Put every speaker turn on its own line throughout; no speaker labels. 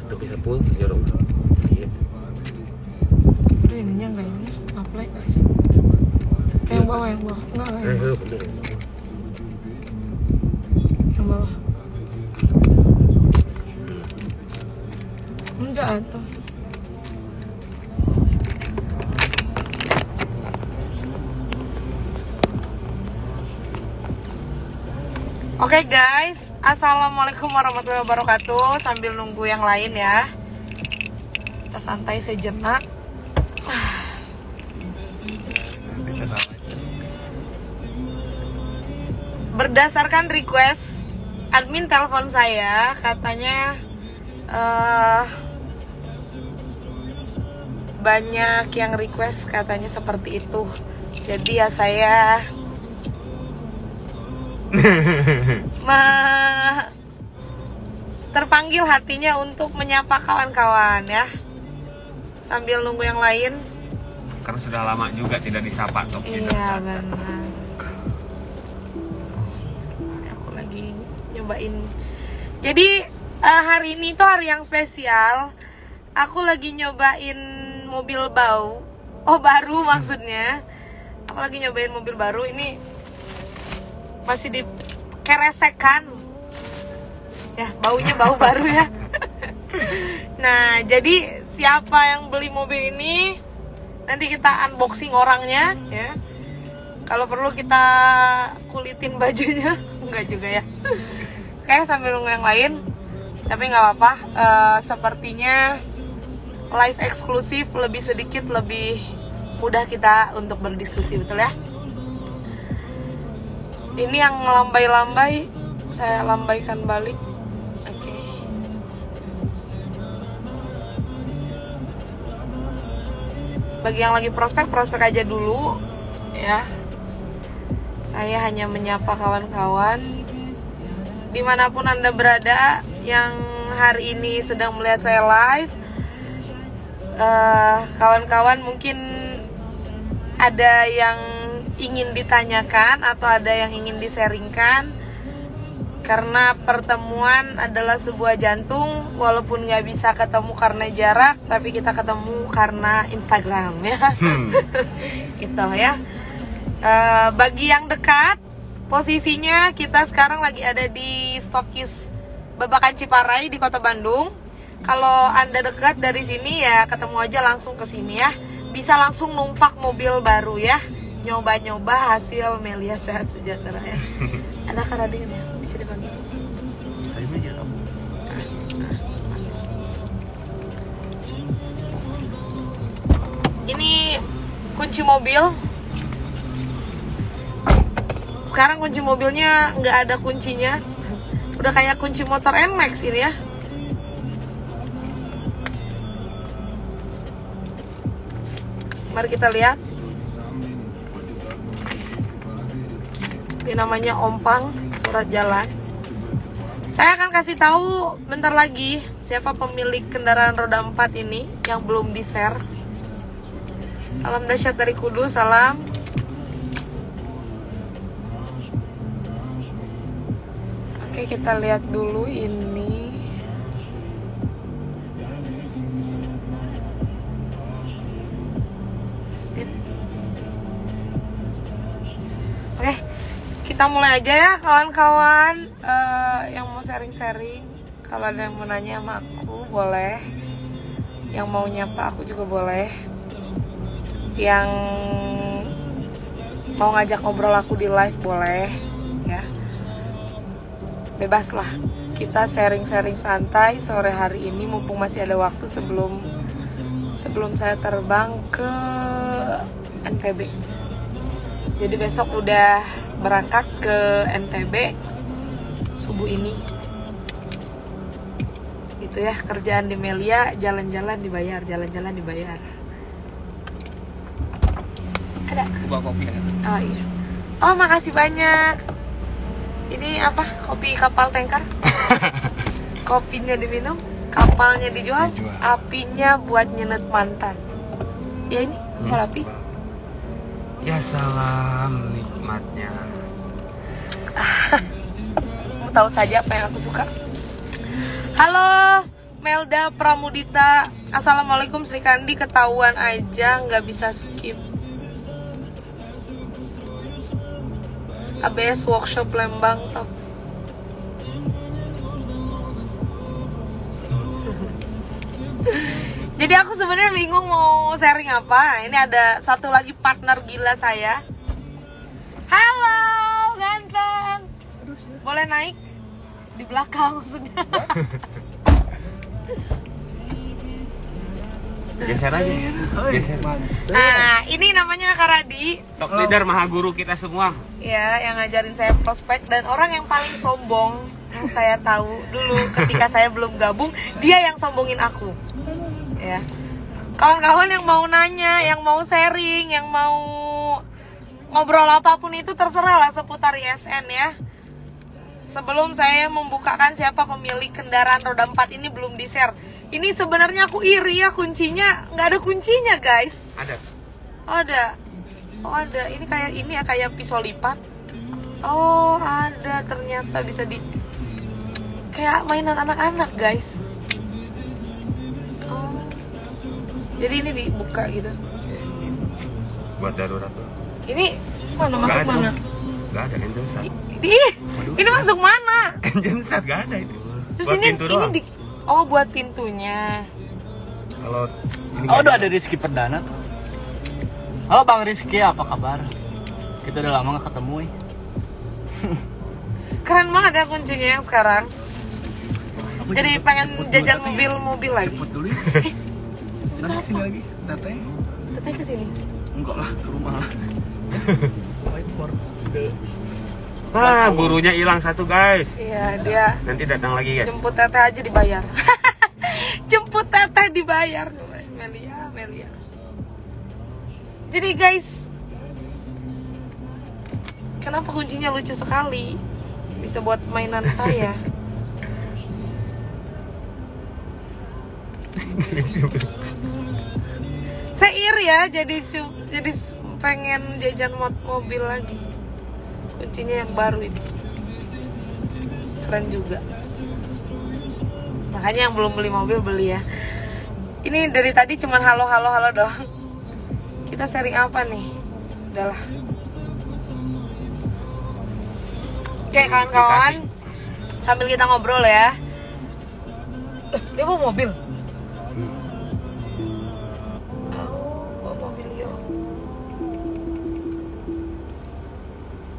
tuh bisa full jorong. Iya.
Udah ininya enggak ini, apply kali. Yang bawah enggak lah.
Bener.
Yang bawah. Enggak tuh. Oke guys, assalamualaikum warahmatullahi wabarakatuh. Sambil nunggu yang lain ya, kita santai sejenak. Berdasarkan request admin telepon saya, katanya banyak yang request katanya seperti itu. Jadi ya saya terpanggil hatinya untuk menyapa kawan-kawan ya, sambil nunggu yang lain
karena sudah lama juga tidak disapa tuh.
Iya benar. Aku lagi nyobain. Jadi hari ini tuh hari yang spesial. Aku lagi nyobain mobil baru maksudnya. Aku lagi nyobain mobil baru ini. Masih dikeresekan ya, baunya bau baru ya. Nah jadi siapa yang beli mobil ini nanti kita unboxing orangnya ya. Kalau perlu kita kulitin bajunya. Enggak juga ya. Oke, sambil nunggu yang lain. Tapi nggak apa-apa, sepertinya live eksklusif, lebih sedikit lebih mudah kita untuk berdiskusi, betul ya. Ini yang lambai-lambai, saya lambaikan balik. Oke. Bagi yang lagi prospek aja dulu ya. Saya hanya menyapa kawan-kawan dimanapun Anda berada yang hari ini sedang melihat saya live. Kawan-kawan mungkin ada yang ingin ditanyakan atau ada yang ingin disaringkan, karena pertemuan adalah sebuah jantung. Walaupun nggak bisa ketemu karena jarak, tapi kita ketemu karena Instagram ya. Gitu ya. Bagi yang dekat, posisinya kita sekarang lagi ada di Stokis Babakan Ciparai di Kota Bandung. Kalau Anda dekat dari sini ya ketemu aja langsung ke sini ya. Bisa langsung numpak mobil baru ya. Nyoba-nyoba hasil Melia Sehat Sejahtera ya. Ada Karadin ya, bisa dipanggil. Ini kunci mobil. Sekarang kunci mobilnya nggak ada kuncinya. Udah kayak kunci motor NMAX ini ya. Mari kita lihat. Ini namanya ompang, surat jalan. Saya akan kasih tahu bentar lagi siapa pemilik kendaraan roda 4 ini yang belum di-share. Salam dahsyat dari Kudus, salam. Oke, kita lihat dulu ini. Oke, kita mulai aja ya kawan-kawan. Yang mau sharing-sharing, kalau ada yang mau nanya sama aku boleh, yang mau nyapa aku juga boleh, yang mau ngajak ngobrol aku di live boleh ya. Bebas lah, kita sharing-sharing santai sore hari ini mumpung masih ada waktu sebelum saya terbang ke NTB. Jadi besok udah berangkat ke NTB subuh ini. Itu ya kerjaan di Melia, jalan-jalan dibayar, jalan-jalan dibayar. Ada?
Buat kopi ya?
Oh iya. Oh makasih banyak. Ini apa? Kopi kapal tanker? Kopinya diminum, kapalnya dijual, apinya buat nyenet mantan. Ya ini, kapal api.
Ya salam nikmatnya.
Kamu tahu saja apa yang aku suka. Halo Melda Pramudita, Assalamualaikum Sri Kandi, ketahuan aja nggak bisa skip. ABS Workshop Lembang top. Jadi aku sebenarnya bingung mau sharing apa. Ini ada satu lagi partner gila saya. Halo, ganteng. Boleh naik di belakang maksudnya.
Geser aja. Geser.
Nah, ini namanya Kak Radi.
Top leader maha guru kita semua.
Ya, yang ngajarin saya prospek dan orang yang paling sombong yang saya tahu dulu ketika saya belum gabung, dia yang sombongin aku. Ya. Kawan-kawan yang mau nanya, yang mau sharing, yang mau ngobrol apapun itu terserah lah seputar ISN ya. Sebelum saya membukakan siapa pemilik kendaraan roda 4 ini belum di-share. Ini sebenarnya aku iri ya, kuncinya nggak ada kuncinya guys.
Ada.
Oh, ada. Oh ada. Ini kayak ini ya, kayak pisau lipat. Oh ada, ternyata bisa di kayak mainan anak-anak guys. Oh. Jadi ini dibuka gitu.
Buat darurat tuh.
Ini mana masuk mana?
Gak ada engine start.
Ini masuk mana?
Engine start gak ada itu.
Terus
Buat
ini
pintu doang.
oh buat pintunya.
Kalau ini
Oh, udah ada Rizky Perdana tuh. Halo Bang Rizky, apa kabar? Kita udah lama gak ketemu ya.
Keren banget ya kuncinya yang sekarang. Jadi pengen jajan mobil lagi.
Jemput dulu ya. Nanti kesini lagi, Teteh.
Teteh kesini.
Enggak lah, ke rumah lah. Wait for the...
Wah, gurunya hilang satu guys.
Iya, dia
Nanti datang lagi guys.
jemput teteh aja dibayar. Jemput teteh dibayar. Melia. Jadi guys, kenapa kuncinya lucu sekali? Bisa buat mainan saya. Saya iri ya, jadi pengen jajan mobil lagi. Kuncinya yang baru ini keren juga, makanya yang belum beli mobil beli ya. Ini dari tadi cuman halo doang. Kita sharing apa nih? Udahlah. Oke kawan-kawan, sambil kita ngobrol ya. Dia bawa mobil. Bawa mobil yo.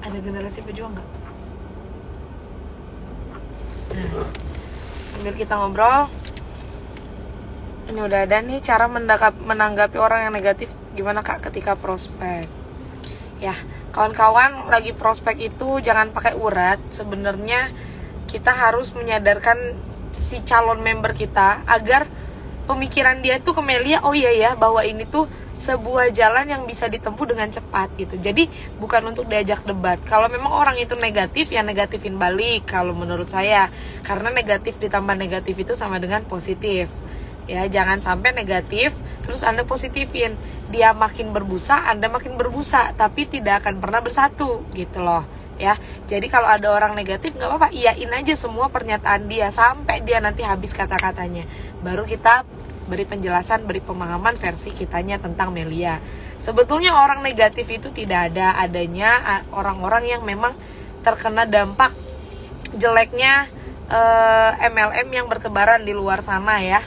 Ada generasi pejuang nggak? Nah, sambil kita ngobrol, ini udah ada nih cara menanggapi orang yang negatif gimana Kak ketika prospek. Ya, kawan-kawan lagi prospek itu jangan pakai urat. Sebenarnya kita harus menyadarkan si calon member kita agar pemikiran dia tuh ke Melia, oh iya ya, bahwa ini tuh sebuah jalan yang bisa ditempuh dengan cepat gitu. Jadi bukan untuk diajak debat. Kalau memang orang itu negatif, ya negatifin balik kalau menurut saya. Karena negatif ditambah negatif itu sama dengan positif. Ya, jangan sampai negatif terus Anda positifin. Dia makin berbusa, Anda makin berbusa, tapi tidak akan pernah bersatu gitu loh. Ya, jadi kalau ada orang negatif nggak apa-apa, iyain aja semua pernyataan dia sampai dia nanti habis kata-katanya. Baru kita beri penjelasan, beri pemahaman versi kitanya tentang Melia. Sebetulnya orang negatif itu tidak ada, adanya orang-orang yang memang terkena dampak jeleknya MLM yang bertebaran di luar sana ya.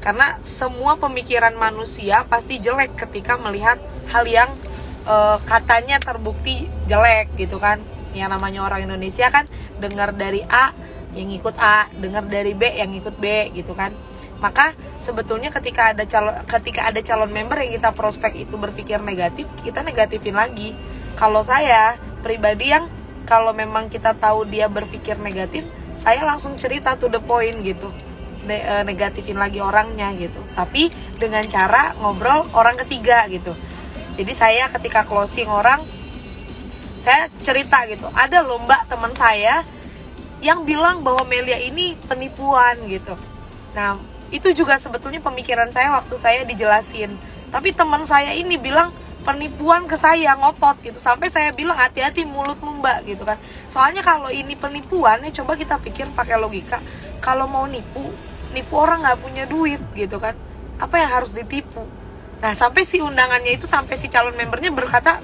Karena semua pemikiran manusia pasti jelek ketika melihat hal yang katanya terbukti jelek gitu kan. Yang namanya orang Indonesia kan dengar dari A yang ikut A, dengar dari B yang ikut B gitu kan. Maka sebetulnya ketika ada calon member yang kita prospek itu berpikir negatif, kita negatifin lagi. Kalau saya pribadi yang kalau memang kita tahu dia berpikir negatif, saya langsung cerita to the point gitu. Negatifin lagi orangnya gitu. Tapi dengan cara ngobrol orang ketiga gitu. Jadi saya ketika closing orang, saya cerita gitu. Ada lomba teman saya yang bilang bahwa Melia ini penipuan gitu. Nah, itu juga sebetulnya pemikiran saya waktu saya dijelasin. Tapi teman saya ini bilang penipuan ke saya, ngotot gitu. Sampai saya bilang hati-hati mulutmu mbak gitu kan. Soalnya kalau ini penipuan, ya coba kita pikir pakai logika. Kalau mau nipu, nipu orang nggak punya duit gitu kan, apa yang harus ditipu. Nah sampai si undangannya itu, sampai si calon membernya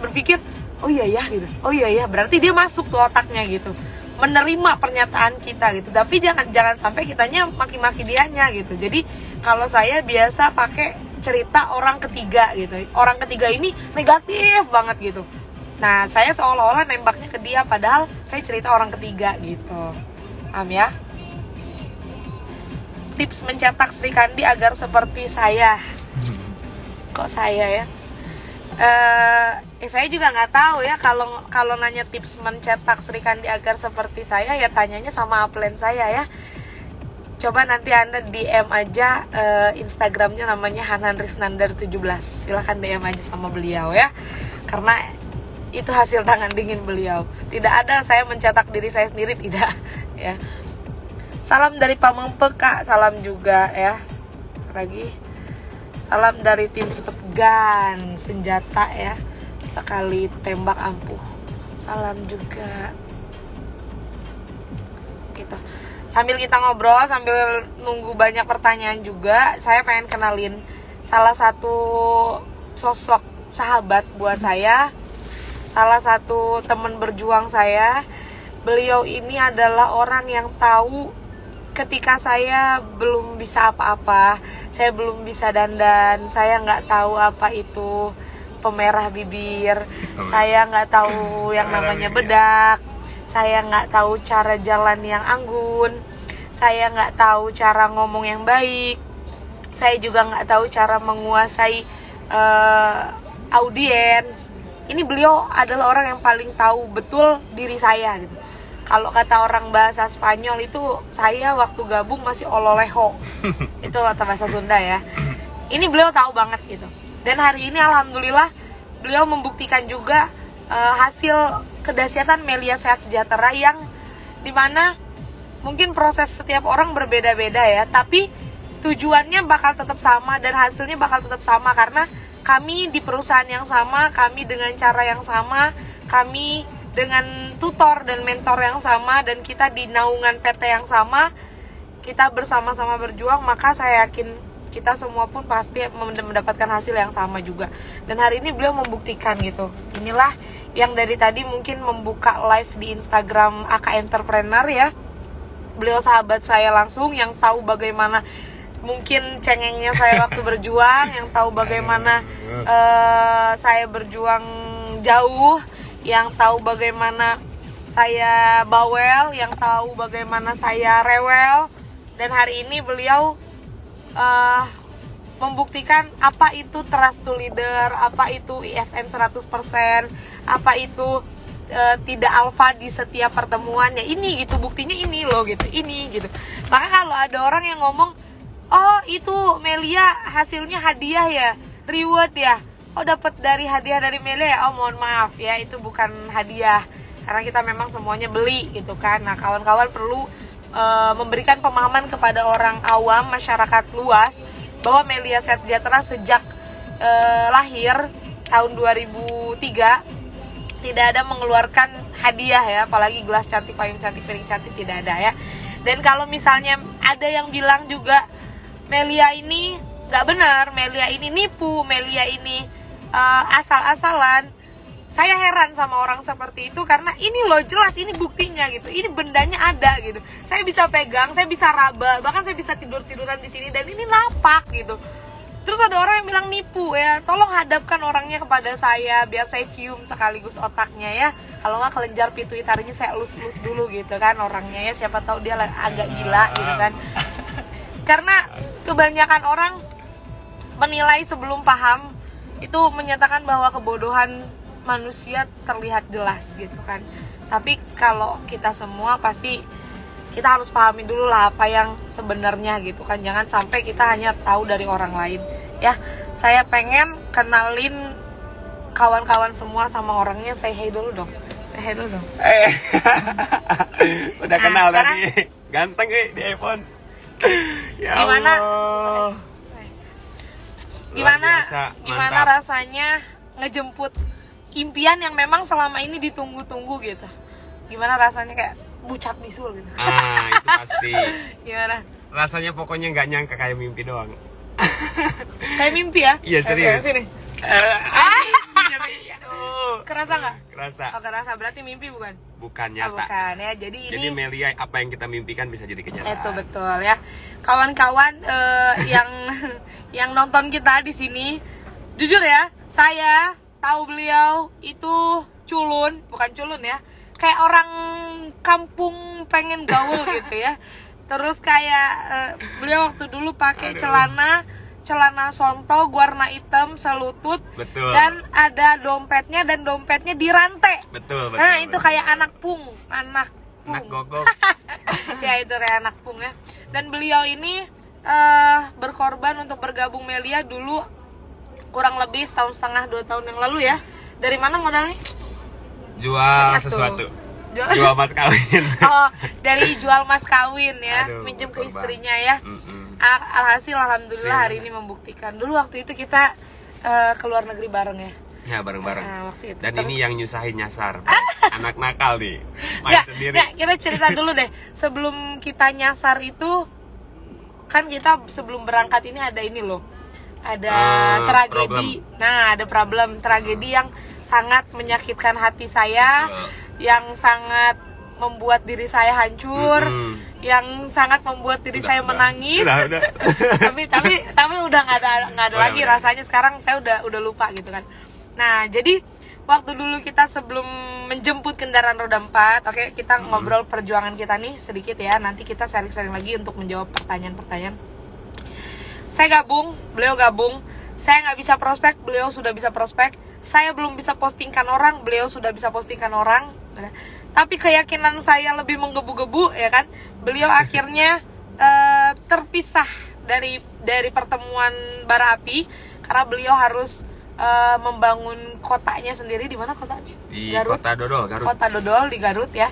berpikir oh iya ya gitu, oh iya ya, berarti dia masuk tuh otaknya gitu, menerima pernyataan kita gitu. Tapi jangan sampai kitanya maki-maki dianya gitu. Jadi kalau saya biasa pakai cerita orang ketiga gitu, orang ketiga ini negatif banget gitu. Nah saya seolah-olah nembaknya ke dia, padahal saya cerita orang ketiga gitu. Paham ya? Tips mencetak Sri Kandi agar seperti saya. Kok saya ya? Saya juga nggak tahu ya, kalau nanya tips mencetak Sri Kandi agar seperti saya, ya tanyanya sama upline saya ya. Coba nanti Anda DM aja Instagramnya, namanya Hanan Risnandar 17. Silahkan DM aja sama beliau ya, karena itu hasil tangan dingin beliau. Tidak ada saya mencetak diri saya sendiri, tidak ya. Salam dari Pamengpe Kak, salam juga ya. Lagi salam dari tim shotgun senjata ya, sekali tembak ampuh. Salam juga. Gitu. Sambil kita ngobrol, sambil nunggu banyak pertanyaan juga, saya pengen kenalin salah satu sosok sahabat buat saya, salah satu teman berjuang saya. Beliau ini adalah orang yang tahu ketika saya belum bisa apa-apa, saya belum bisa dandan, saya nggak tahu apa itu pemerah bibir, saya nggak tahu yang namanya bedak, saya nggak tahu cara jalan yang anggun, saya nggak tahu cara ngomong yang baik, saya juga nggak tahu cara menguasai audiens. Ini beliau adalah orang yang paling tahu betul diri saya gitu. Kalau kata orang bahasa Spanyol itu, saya waktu gabung masih ololeho. Itu kata bahasa Sunda ya. Ini beliau tahu banget gitu. Dan hari ini alhamdulillah beliau membuktikan juga hasil kedahsyatan Melia Sehat Sejahtera, yang dimana mungkin proses setiap orang berbeda-beda ya, tapi tujuannya bakal tetap sama dan hasilnya bakal tetap sama, karena kami di perusahaan yang sama, kami dengan cara yang sama, kami dengan tutor dan mentor yang sama, dan kita di naungan PT yang sama, kita bersama-sama berjuang, maka saya yakin kita semua pun pasti mendapatkan hasil yang sama juga. Dan hari ini beliau membuktikan gitu. Inilah yang dari tadi mungkin membuka live di Instagram AK Entrepreneur ya. Beliau sahabat saya langsung, yang tahu bagaimana mungkin cengengnya saya waktu berjuang, yang tahu bagaimana saya berjuang jauh, yang tahu bagaimana saya bawel, yang tahu bagaimana saya rewel. Dan hari ini beliau membuktikan apa itu trust to leader, apa itu ISN 100%, apa itu tidak alfa di setiap pertemuannya. Ini gitu, buktinya ini loh gitu, ini gitu. Maka kalau ada orang yang ngomong, oh itu Melia hasilnya hadiah ya, reward ya, oh dapat dari hadiah dari Melia ya, oh mohon maaf ya, itu bukan hadiah, karena kita memang semuanya beli gitu kan. Nah kawan-kawan perlu memberikan pemahaman kepada orang awam, masyarakat luas, bahwa Melia Sehat Sejahtera sejak lahir tahun 2003 tidak ada mengeluarkan hadiah ya, apalagi gelas cantik, payung cantik, piring cantik, tidak ada ya. Dan kalau misalnya ada yang bilang juga Melia ini nggak benar, Melia ini nipu, Melia ini asal-asalan, saya heran sama orang seperti itu, karena ini loh jelas, ini buktinya gitu, ini bendanya ada gitu, saya bisa pegang, saya bisa raba, bahkan saya bisa tiduran di sini, dan ini napak gitu. Terus ada orang yang bilang nipu ya, tolong hadapkan orangnya kepada saya biar saya cium sekaligus otaknya ya. Kalau nggak kelenjar pituitarinya saya elus-elus dulu gitu kan orangnya ya, siapa tahu dia agak gila gitu kan. Karena kebanyakan orang menilai sebelum paham, itu menyatakan bahwa kebodohan manusia terlihat jelas gitu kan. Tapi kalau kita semua pasti kita harus pahami dulu lah apa yang sebenarnya gitu kan. Jangan sampai kita hanya tahu dari orang lain ya. Saya pengen kenalin kawan-kawan semua sama orangnya. Say hey dulu dong. Say hey dulu dong.
Udah kenal tadi. Ganteng di iPhone. Ya
Gimana?
Allah.
Gimana?
Biasa,
Gimana
mantap.
rasanya ngejemput impian yang memang selama ini ditunggu-tunggu gitu? Gimana rasanya kayak bucat bisul gitu?
Ah, itu pasti.
Gimana?
Rasanya pokoknya nggak nyangka kayak mimpi doang.
Kayak mimpi ya?
Iya, serius.
Sini.
Aduh.
Kerasa nggak?
Kerasa.
Oh, kerasa. Berarti mimpi bukan?
Bukan
Oh,
nyata.
bukan ya. Jadi
Jadi
ini
Melia, apa yang kita mimpikan bisa jadi kenyataan.
itu betul ya. Kawan-kawan yang yang nonton kita di sini, jujur ya, saya tahu beliau itu culun, bukan culun ya. Kayak orang kampung pengen gaul gitu ya. Terus kayak beliau waktu dulu pakai celana sonto warna hitam selutut.
Betul.
Dan ada dompetnya dan dompetnya dirantai.
Betul.
Nah, itu kayak anak pung.
Anak gogok.
Ya itu kayak anak pung ya. Dan beliau ini berkorban untuk bergabung Melia dulu kurang lebih 1,5 tahun 2 tahun yang lalu ya. Dari mana modalnya?
Jual
Satu.
sesuatu. Jual mas kawin.
Oh, dari jual mas kawin ya,
Aduh,
minjem ke
berkorban.
istrinya ya. Alhasil alhamdulillah hari ini membuktikan. Dulu waktu itu kita ke luar negeri bareng ya.
Ya bareng-bareng.
Nah, waktu itu.
Dan
Terus-
ini yang nyusahin nyasar. Anak nakal nih. Main
Nggak,
sendiri.
nggak, kita cerita dulu deh. Sebelum kita nyasar itu, kan kita sebelum berangkat ini ada ini loh. Ada tragedi. Nah, ada problem tragedi yang sangat menyakitkan hati saya, yang sangat membuat diri saya hancur, yang sangat membuat diri saya menangis.
Udah.
tapi udah nggak ada lagi
udah.
rasanya. Sekarang saya udah lupa gitu kan. Nah, jadi waktu dulu kita sebelum menjemput kendaraan roda 4, oke, kita ngobrol perjuangan kita nih sedikit ya. Nanti kita sharing-sharing lagi untuk menjawab pertanyaan-pertanyaan. Saya gabung, beliau gabung. Saya nggak bisa prospek, beliau sudah bisa prospek. Saya belum bisa postingkan orang, beliau sudah bisa postingkan orang. Tapi keyakinan saya lebih menggebu-gebu ya kan. Beliau akhirnya terpisah dari pertemuan bara api karena beliau harus membangun kotanya sendiri. Di mana kotanya?
Di Kota Dodol, Garut.
Kota Dodol di Garut ya.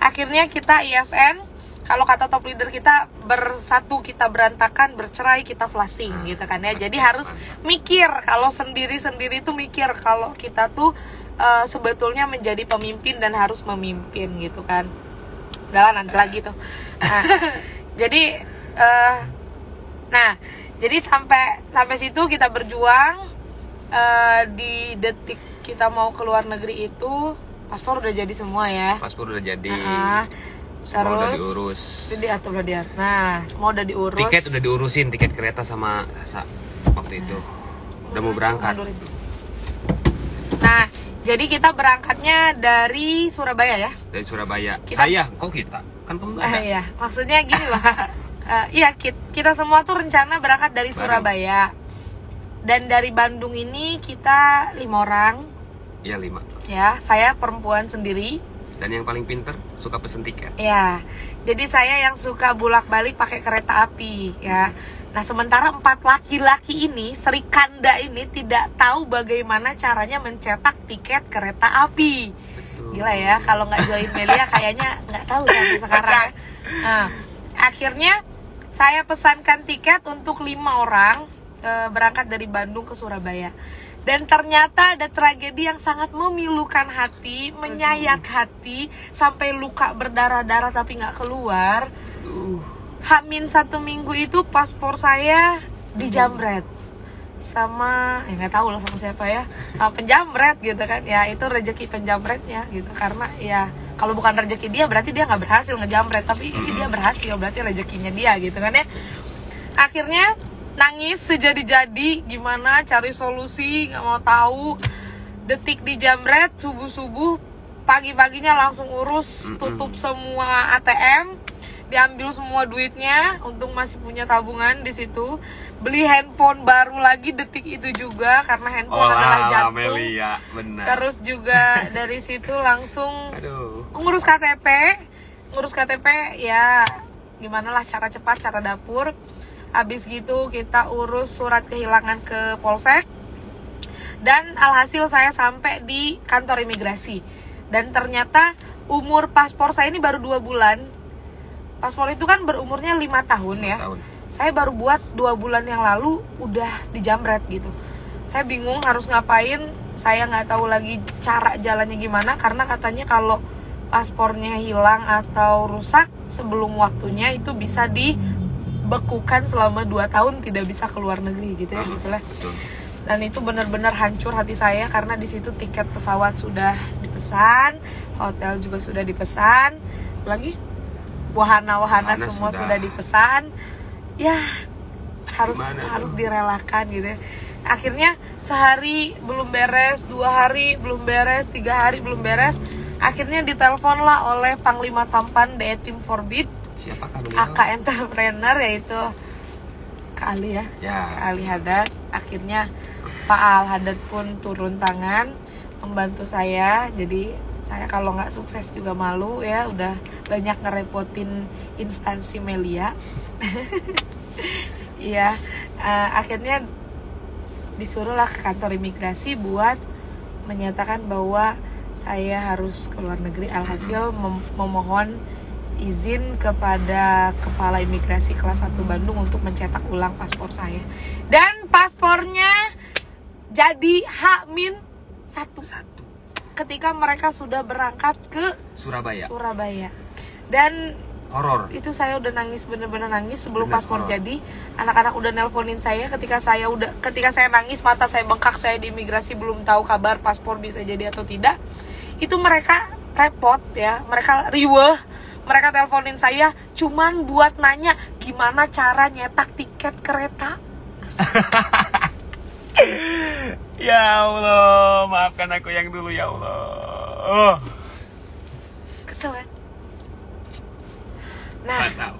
Akhirnya kita ISN, kalau kata top leader kita, bersatu kita berantakan, bercerai kita flashing gitu kan ya. Jadi harus mikir, kalau sendiri-sendiri tuh mikir kalau kita tuh sebetulnya menjadi pemimpin dan harus memimpin gitu kan. Udah lah, nanti lagi tuh. Nah, jadi sampai situ kita berjuang. Di detik kita mau ke luar negeri itu paspor udah jadi semua ya.
Paspor udah jadi.
Terus
Semua udah diurus.
Nah, semua udah diurus.
Tiket udah diurusin, tiket kereta sama Sasa waktu itu. Udah mau berangkat.
Nah, jadi kita berangkatnya dari Surabaya ya.
Dari Surabaya.
Kita-
Kok kita? Kan pembalap.
Iya, maksudnya gini loh. Iya, kita semua tuh rencana berangkat dari
Bareng.
Surabaya. Dan dari Bandung ini kita 5 orang.
Iya 5.
Ya, saya perempuan sendiri.
Dan yang paling pinter suka pesen tiket.
Ya, jadi saya yang suka bolak-balik pakai kereta api ya. Nah, sementara 4 laki-laki ini, Sri Kanda ini tidak tahu bagaimana caranya mencetak tiket kereta api.
Betul.
Gila ya, kalau nggak join Melia kayaknya nggak tahu sampai sekarang. Nah, akhirnya saya pesankan tiket untuk 5 orang berangkat dari Bandung ke Surabaya. Dan ternyata ada tragedi yang sangat memilukan hati, menyayat hati, sampai luka berdarah-darah tapi nggak keluar. Hamin 1 minggu itu paspor saya dijamret sama nggak tahu lah sama siapa ya, sama penjamret gitu kan. Ya itu rezeki penjamretnya gitu, karena ya kalau bukan rezeki dia berarti dia nggak berhasil ngejamret, tapi ini dia berhasil berarti rezekinya dia gitu kan ya. Akhirnya nangis sejadi-jadi, gimana cari solusi, nggak mau tahu. Detik dijamret, subuh-subuh, pagi-paginya langsung urus, tutup semua ATM, diambil semua duitnya, untung masih punya tabungan di situ. Beli handphone baru lagi detik itu juga karena handphone adalah jantung.
Melia, benar.
Terus juga dari situ langsung
Aduh.
ngurus KTP ya, gimana lah cara cepat, cara dapur. Habis gitu kita urus surat kehilangan ke Polsek. Dan alhasil saya sampai di kantor imigrasi. Dan ternyata umur paspor saya ini baru 2 bulan. Paspor itu kan berumurnya 5 tahun ya. Saya baru buat 2 bulan yang lalu udah dijamret gitu. Saya bingung harus ngapain. Saya nggak tahu lagi cara jalannya gimana, karena katanya kalau paspornya hilang atau rusak sebelum waktunya itu bisa dibekukan selama 2 tahun tidak bisa keluar negeri gitu ya, gitu lah. Dan itu benar-benar hancur hati saya karena di situ tiket pesawat sudah dipesan, hotel juga sudah dipesan, lagi wahana semua sudah dipesan. Ya harus direlakan gitu ya. Akhirnya sehari belum beres, 2 hari belum beres, 3 hari belum beres. Akhirnya diteleponlah oleh Panglima Tampan DE Tim Forbit,
Siapakah beliau?
AK Entrepreneur, yaitu Kak Ali ya, Kak Ali Hadad. Akhirnya Pak Al Hadad pun turun tangan membantu saya. Jadi saya kalau nggak sukses juga malu ya, udah banyak ngerepotin instansi Melia. Iya, akhirnya disuruhlah ke kantor imigrasi buat menyatakan bahwa saya harus keluar negeri. Alhasil memohon izin kepada kepala imigrasi kelas 1 Bandung untuk mencetak ulang paspor saya. Dan paspornya jadi H-1 ketika mereka sudah berangkat ke Surabaya. Dan
Horor.
itu saya udah nangis, bener-bener nangis sebelum paspor jadi. Anak-anak udah nelponin saya ketika saya nangis, mata saya bengkak, saya di imigrasi belum tahu kabar paspor bisa jadi atau tidak. Itu mereka repot ya, mereka riweuh, mereka teleponin saya cuman buat nanya gimana cara nyetak tiket kereta.
Ya Allah, maafkan aku yang dulu ya Allah.
Kesel kan? Nah,
Mantap.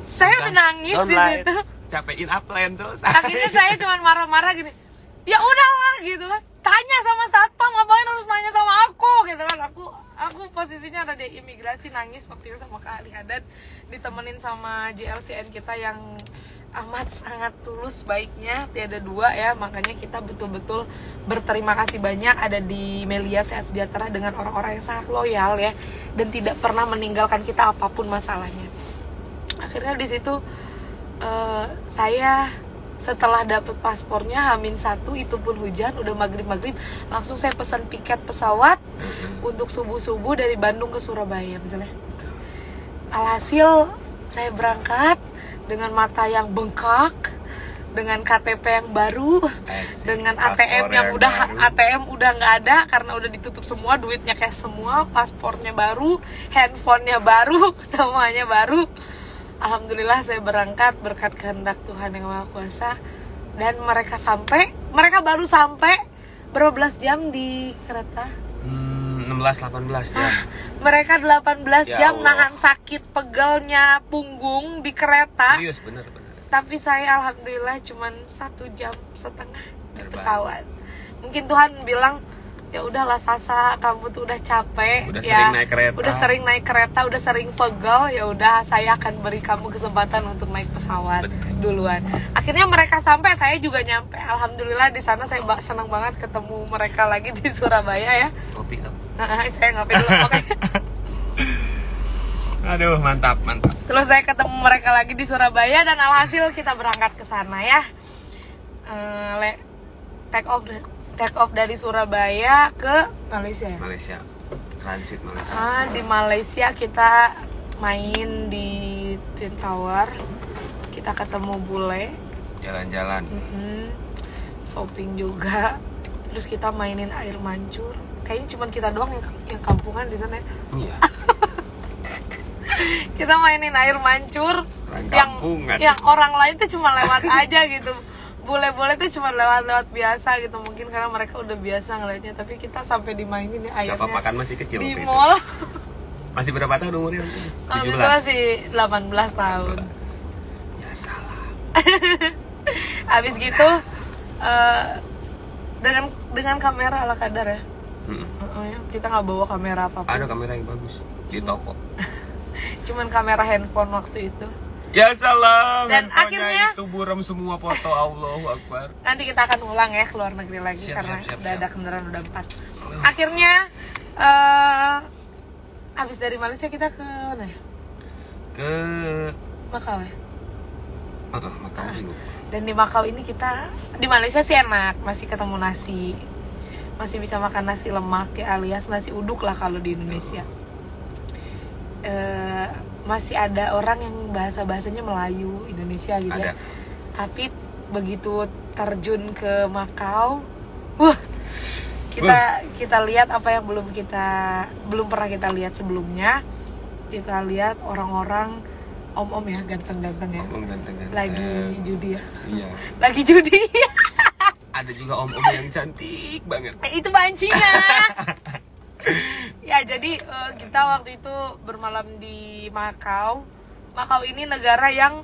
saya menangis di situ.
Capein upline terus.
Akhirnya saya cuma marah-marah gini. Ya udahlah gitu kan. Tanya sama satpam, ngapain harus nanya sama aku gitu kan. Aku posisinya ada di imigrasi, nangis waktu itu sama Kak Ali Hadad, ditemenin sama JLCN kita yang amat sangat tulus baiknya, tiada dua ya. Makanya kita betul-betul berterima kasih banyak ada di Melia Sehat Sejahtera dengan orang-orang yang sangat loyal ya, dan tidak pernah meninggalkan kita apapun masalahnya. Akhirnya di situ saya setelah dapet paspornya H-1, itu pun hujan, udah maghrib langsung saya pesan tiket pesawat untuk subuh-subuh dari Bandung ke Surabaya misalnya. Alhasil saya berangkat dengan mata yang bengkak, dengan KTP yang baru, dengan ATM yang udah nggak ada karena udah ditutup semua, duitnya cash semua, paspornya baru, handphonenya baru, semuanya baru. Alhamdulillah saya berangkat berkat kehendak Tuhan yang Maha Kuasa. Dan mereka baru sampai berapa belas jam di kereta?
16-18 ya.
Mereka 18
Ya
jam
Allah.
nahan sakit pegelnya punggung di kereta.
Serius bener.
Tapi saya alhamdulillah cuman 1,5 jam di
Terbaik.
pesawat. Mungkin Tuhan bilang, ya udahlah Sasa, kamu tuh udah capek,
Udah
ya,
sering naik kereta.
udah sering pegel, ya udah saya akan beri kamu kesempatan untuk naik pesawat duluan. Akhirnya mereka sampai, saya juga nyampe. Alhamdulillah di sana saya senang banget ketemu mereka lagi di Surabaya ya.
Kopi tuh.
Saya ngopi dulu. Oke.
Aduh, mantap.
Terus saya ketemu mereka lagi di Surabaya dan alhasil kita berangkat ke sana ya. Take off dari Surabaya ke Malaysia.
Malaysia. Transit Malaysia.
Di Malaysia kita main di Twin Tower. Kita ketemu bule.
Jalan-jalan.
Shopping juga. Terus kita mainin air mancur. Kayaknya cuma kita doang yang kampungan di sana.
Iya.
Kita mainin air mancur
kampungan.
yang orang lain tuh cuma lewat aja gitu. Bule-bule tuh cuma lewat biasa gitu, mungkin karena mereka udah biasa ngeliatnya. Tapi kita sampai dimainin ya airnya.
Gak apa-apa kan masih kecil
di
waktu itu.
mall.
Masih berapa tahun umurnya?
Itu
17.
masih 18 tahun.
Ya salah.
Abis gitu dengan kamera ala kadar ya. Kita nggak bawa kamera apa-apa.
Ada kamera yang bagus di toko.
Cuman kamera handphone waktu itu.
Ya salam.
Dan
handphonenya
akhirnya
itu buram semua foto. Allahu Akbar.
Nanti kita akan ulang ya ke luar negeri lagi.
Siap,
karena
siap.
udah ada kendaraan, udah 4. Akhirnya habis dari Malaysia kita ke mana ya?
Ke
Macau ya.
Macau dulu.
Dan di Macau ini kita, di Malaysia sih enak, masih ketemu nasi, masih bisa makan nasi lemak ya, alias nasi uduk lah kalau di Indonesia. masih ada orang yang bahasanya Melayu Indonesia gitu ya.
Ada.
Tapi begitu terjun ke Makau, kita lihat apa yang belum pernah kita lihat sebelumnya. Kita lihat orang-orang om-om ya, ganteng-ganteng ya.
Om ganteng-ganteng.
Lagi judi ya.
Iya.
Lagi judi.
Ada juga om-om yang cantik banget.
Itu bancinya. Ya, jadi kita waktu itu bermalam di Makau. Makau ini negara yang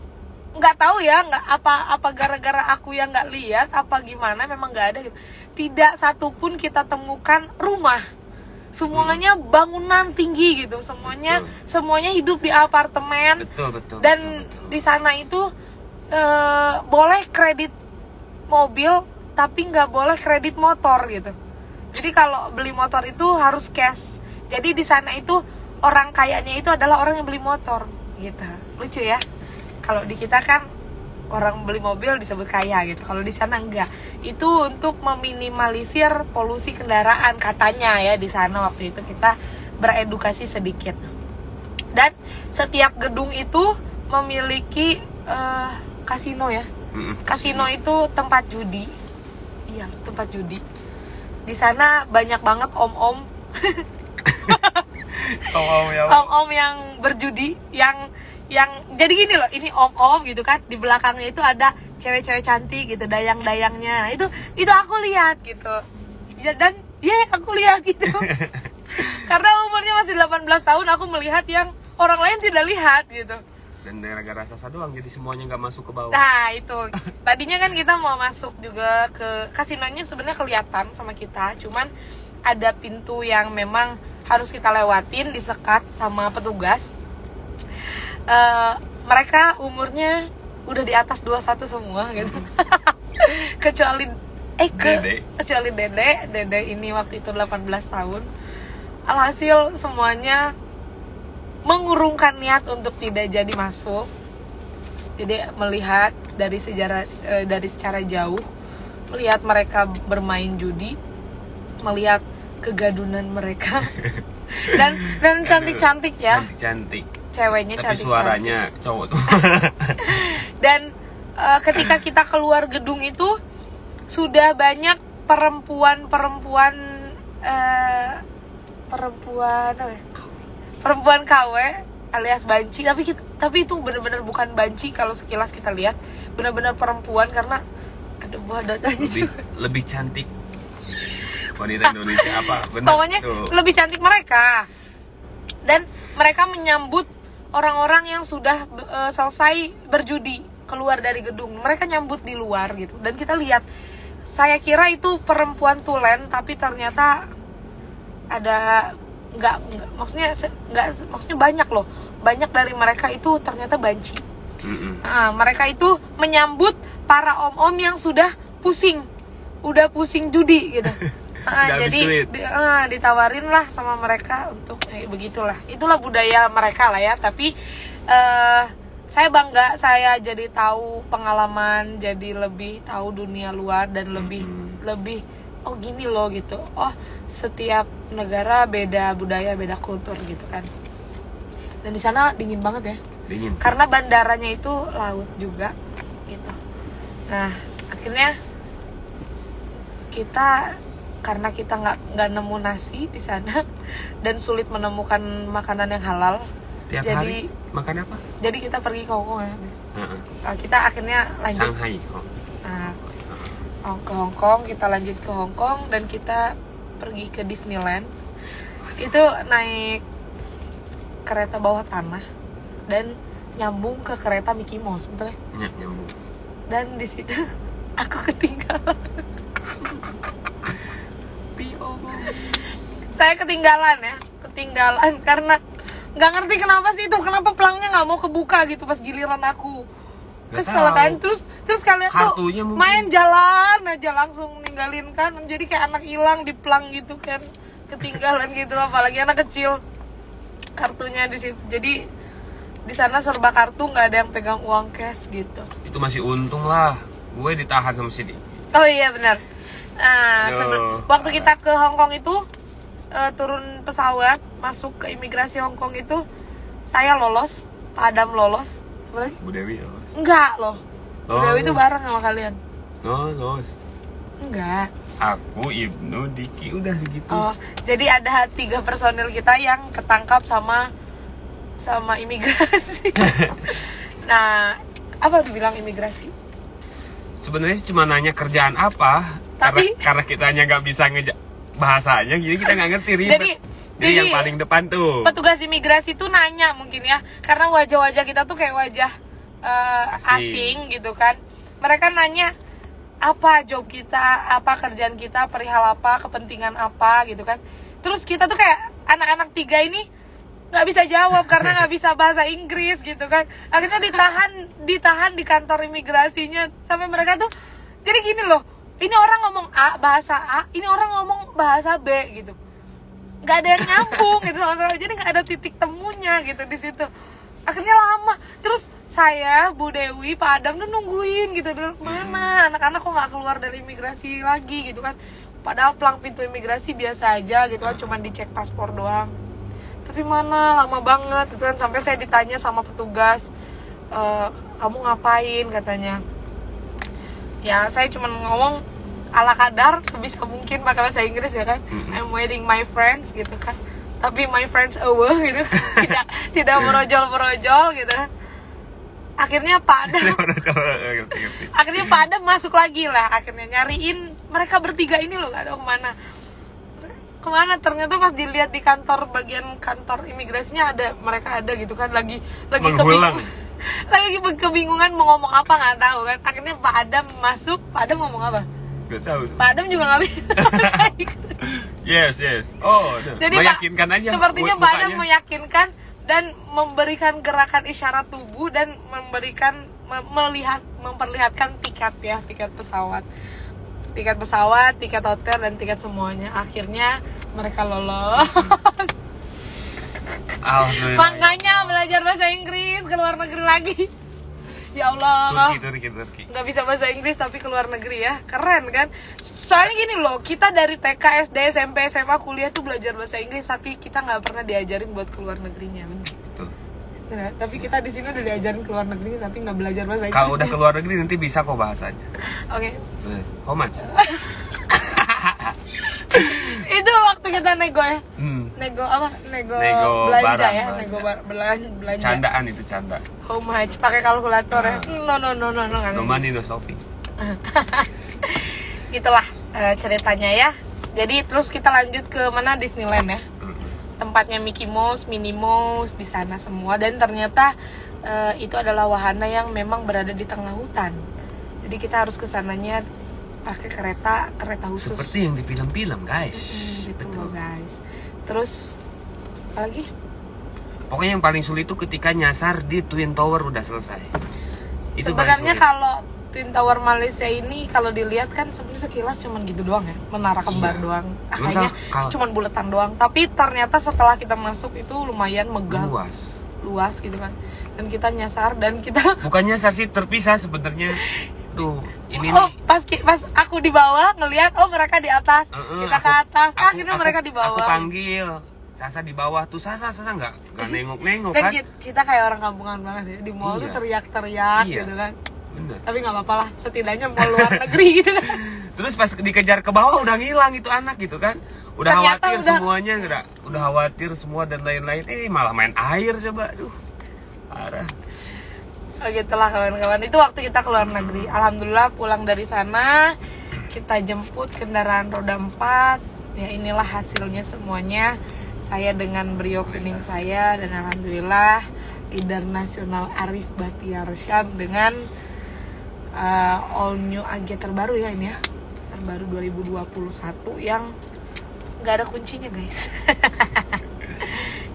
nggak tahu ya, nggak apa gara-gara aku yang nggak lihat apa gimana, memang nggak ada gitu. Tidak satupun kita temukan rumah. Semuanya bangunan tinggi gitu, semuanya hidup di apartemen.
Betul.
Dan di sana itu boleh kredit mobil tapi nggak boleh kredit motor gitu. Jadi kalau beli motor itu harus cash. Jadi di sana itu orang kayanya itu adalah orang yang beli motor gitu. Lucu ya. Kalau di kita kan orang beli mobil disebut kaya gitu. Kalau di sana enggak. Itu untuk meminimalisir polusi kendaraan katanya ya, di sana waktu itu kita beredukasi sedikit. Dan setiap gedung itu memiliki kasino ya. Kasino itu tempat judi. Iya, tempat judi. Di sana banyak banget om-om. Om-om yang berjudi, yang jadi gini loh, ini om-om gitu kan, di belakangnya itu ada cewek-cewek cantik gitu, dayang-dayangnya. Itu aku lihat gitu. Ya, dan aku lihat gitu. Karena umurnya masih 18 tahun, aku melihat yang orang lain tidak lihat gitu.
Dan gara-gara rasa doang jadi semuanya nggak masuk ke bawah.
Nah itu, tadinya kan kita mau masuk juga ke kasinonya, sebenarnya kelihatan sama kita, cuman ada pintu yang memang harus kita lewatin, disekat sama petugas. Mereka umurnya udah di atas 21 semua gitu. kecuali Dede ini waktu itu 18 tahun. Alhasil semuanya mengurungkan niat untuk tidak jadi masuk. Jadi melihat dari secara jauh, melihat mereka bermain judi, melihat kegadunan mereka. dan cantik-cantik ya.
Cantik.
Ceweknya
tapi
cantik.
Suaranya cowok tuh.
Dan ketika kita keluar gedung itu sudah banyak perempuan KW alias banci, tapi itu benar-benar bukan banci kalau sekilas kita lihat, benar-benar perempuan karena ada buah dadanya juga.
Lebih cantik wanita Indonesia apa? Benar,
pokoknya tuh. Lebih cantik mereka. Dan mereka menyambut orang-orang yang sudah selesai berjudi keluar dari gedung. Mereka nyambut di luar gitu. Dan kita lihat, saya kira itu perempuan tulen, tapi ternyata ada maksudnya banyak loh. Banyak dari mereka itu ternyata banci. Nah, mereka itu menyambut para om-om yang sudah pusing judi gitu. Jadi ditawarin lah sama mereka untuk begitulah. Itulah budaya mereka lah ya. Tapi saya bangga, saya jadi tahu pengalaman, jadi lebih tahu dunia luar dan lebih oh gini loh gitu. Oh, setiap negara beda budaya, beda kultur gitu kan. Dan di sana dingin banget ya. Dingin. Karena bandaranya itu laut juga gitu. Nah, akhirnya karena kita nggak nemu nasi di sana dan sulit menemukan makanan yang halal.
Tiap hari makan apa?
Jadi kita pergi ke Hongkong ya. Kita akhirnya lanjut
Shanghai.
Ke Hongkong, kita lanjut ke Hongkong dan kita pergi ke Disneyland. Itu naik kereta bawah tanah dan nyambung ke kereta Mickey Mouse, betul ya?
Nyambung.
Dan di situ aku ketinggalan. Saya ketinggalan karena nggak ngerti kenapa sih itu, kenapa pelangnya nggak mau kebuka gitu pas giliran aku. Kesel kan, terus kalian tuh main jalan aja langsung ninggalin kan, jadi kayak anak hilang di pelang gitu kan, ketinggalan gitu, apalagi anak kecil. Kartunya di situ, jadi di sana serba kartu, nggak ada yang pegang uang cash gitu.
Itu masih untung lah, gue ditahan sama Sidi.
Oh iya benar. Nah, waktu kita ke Hongkong itu turun pesawat, masuk ke imigrasi Hongkong itu Saya lolos, Pak Adam lolos. Apa lagi?
Bu Dewi lolos.
Enggak loh. Bu
Oh.
Dewi itu bareng sama kalian.
Lolos.
Enggak.
Aku, Ibnu, Diki, udah segitu.
Oh, jadi ada 3 personil kita yang ketangkap sama imigrasi. Nah, apa dibilang imigrasi?
Sebenarnya sih cuma nanya kerjaan apa.
Tapi-
karena kitanya nggak bisa bahasanya, jadi kita nggak ngerti ribet. Jadi yang paling depan tuh.
Petugas imigrasi tuh nanya mungkin ya, karena wajah-wajah kita tuh kayak wajah asing gitu kan. Mereka nanya apa job kita, apa kerjaan kita, perihal apa, kepentingan apa gitu kan. Terus kita tuh kayak anak-anak 3 ini nggak bisa jawab karena nggak bisa bahasa Inggris gitu kan. Akhirnya ditahan di kantor imigrasinya sampai mereka tuh jadi gini loh. Ini orang ngomong A, bahasa A, ini orang ngomong bahasa B gitu. Nggak ada yang nyambung gitu, jadi nggak ada titik temunya gitu di situ. Akhirnya lama. Terus saya, Bu Dewi, Pak Adam tuh nungguin gitu, mana anak-anak kok nggak keluar dari imigrasi lagi gitu kan. Padahal pelang pintu imigrasi biasa aja gitu kan, cuman dicek paspor doang. Tapi mana lama banget gitu kan, sampai saya ditanya sama petugas, kamu ngapain katanya. Ya saya cuma ngomong ala kadar sebisa mungkin pakai bahasa Inggris ya kan. I'm waiting my friends gitu kan. Tapi my friends away gitu. tidak merojol gitu kan. Akhirnya Pak Adam masuk lagi lah, akhirnya nyariin mereka bertiga ini loh, gak tahu kemana. Ternyata pas dilihat di bagian kantor imigrasinya mereka ada gitu kan, lagi
menghulang.
lagi kebingungan mau ngomong apa nggak tahu kan. Akhirnya Pak Adam masuk. Pak Adam ngomong apa?
Gak tahu.
Pak Adam juga nggak bisa.
Yes. Oh,
jadi
meyakinkan aja.
Sepertinya Pak Adam meyakinkan dan memberikan gerakan isyarat tubuh dan memperlihatkan tiket pesawat, tiket hotel dan tiket semuanya. Akhirnya mereka lolos. Makanya belajar bahasa Inggris, ke luar negeri lagi. Ya Allah.
Turki.
Nggak bisa bahasa Inggris tapi keluar negeri ya. Keren kan? Soalnya gini loh, kita dari TK, SD, SMP, SMA, kuliah tuh belajar bahasa Inggris, tapi kita nggak pernah diajarin buat keluar negerinya.
Betul.
Nah, tapi kita di sini udah diajarin keluar negeri tapi nggak belajar bahasa Inggris.
Kalau udah keluar negeri nanti bisa kok bahasanya.
Oke.
How much?
Itu waktu kita nego ya. Nego belanja
barang,
ya,
belanja.
nego belanja.
Candaan itu canda.
How much? Pakai kalkulator ya. No.
No money, no shopping.
Gitulah ceritanya ya. Jadi terus kita lanjut ke mana, Disneyland ya. Tempatnya Mickey Mouse, Minnie Mouse di sana semua, dan ternyata itu adalah wahana yang memang berada di tengah hutan. Jadi kita harus kesananya pakai kereta khusus.
Seperti yang di film-film, guys.
Betul guys. Terus apa lagi?
Pokoknya yang paling sulit itu ketika nyasar di Twin Tower udah selesai. Itu
sebenarnya kalau Twin Tower Malaysia ini kalau dilihat kan sebenarnya sekilas cuman gitu doang ya, menara kembar doang. Kayaknya cuman buletan doang. Tapi ternyata setelah kita masuk itu lumayan megah. Luas gitu kan. Dan kita nyasar dan kita
bukan nyasar sih, terpisah sebenarnya. Ini
nih. Pas aku di bawah ngelihat mereka di atas, kita ke atas. Akhirnya mereka di bawah.
Aku panggil Sasa di bawah tuh, Sasa nggak nengok
kan.
Kan
Kita kayak orang kampungan banget ya, di mall tuh teriak-teriak gitu kan.
Bener.
Tapi nggak apa-apa lah, setidaknya mau luar negeri gitu kan.
Terus pas dikejar ke bawah udah ngilang itu anak gitu kan. Udah ternyata khawatir semuanya, udah khawatir semua dan lain-lain. Malah main air coba, aduh parah.
Gitulah kawan-kawan, itu waktu kita keluar negeri. Alhamdulillah pulang dari sana kita jemput kendaraan roda 4. Ya inilah hasilnya semuanya. Saya dengan Brio kuning saya, dan alhamdulillah leader nasional Arif Bahtiar Syam dengan all new AG terbaru ya ini ya. Terbaru 2021 yang nggak ada kuncinya guys.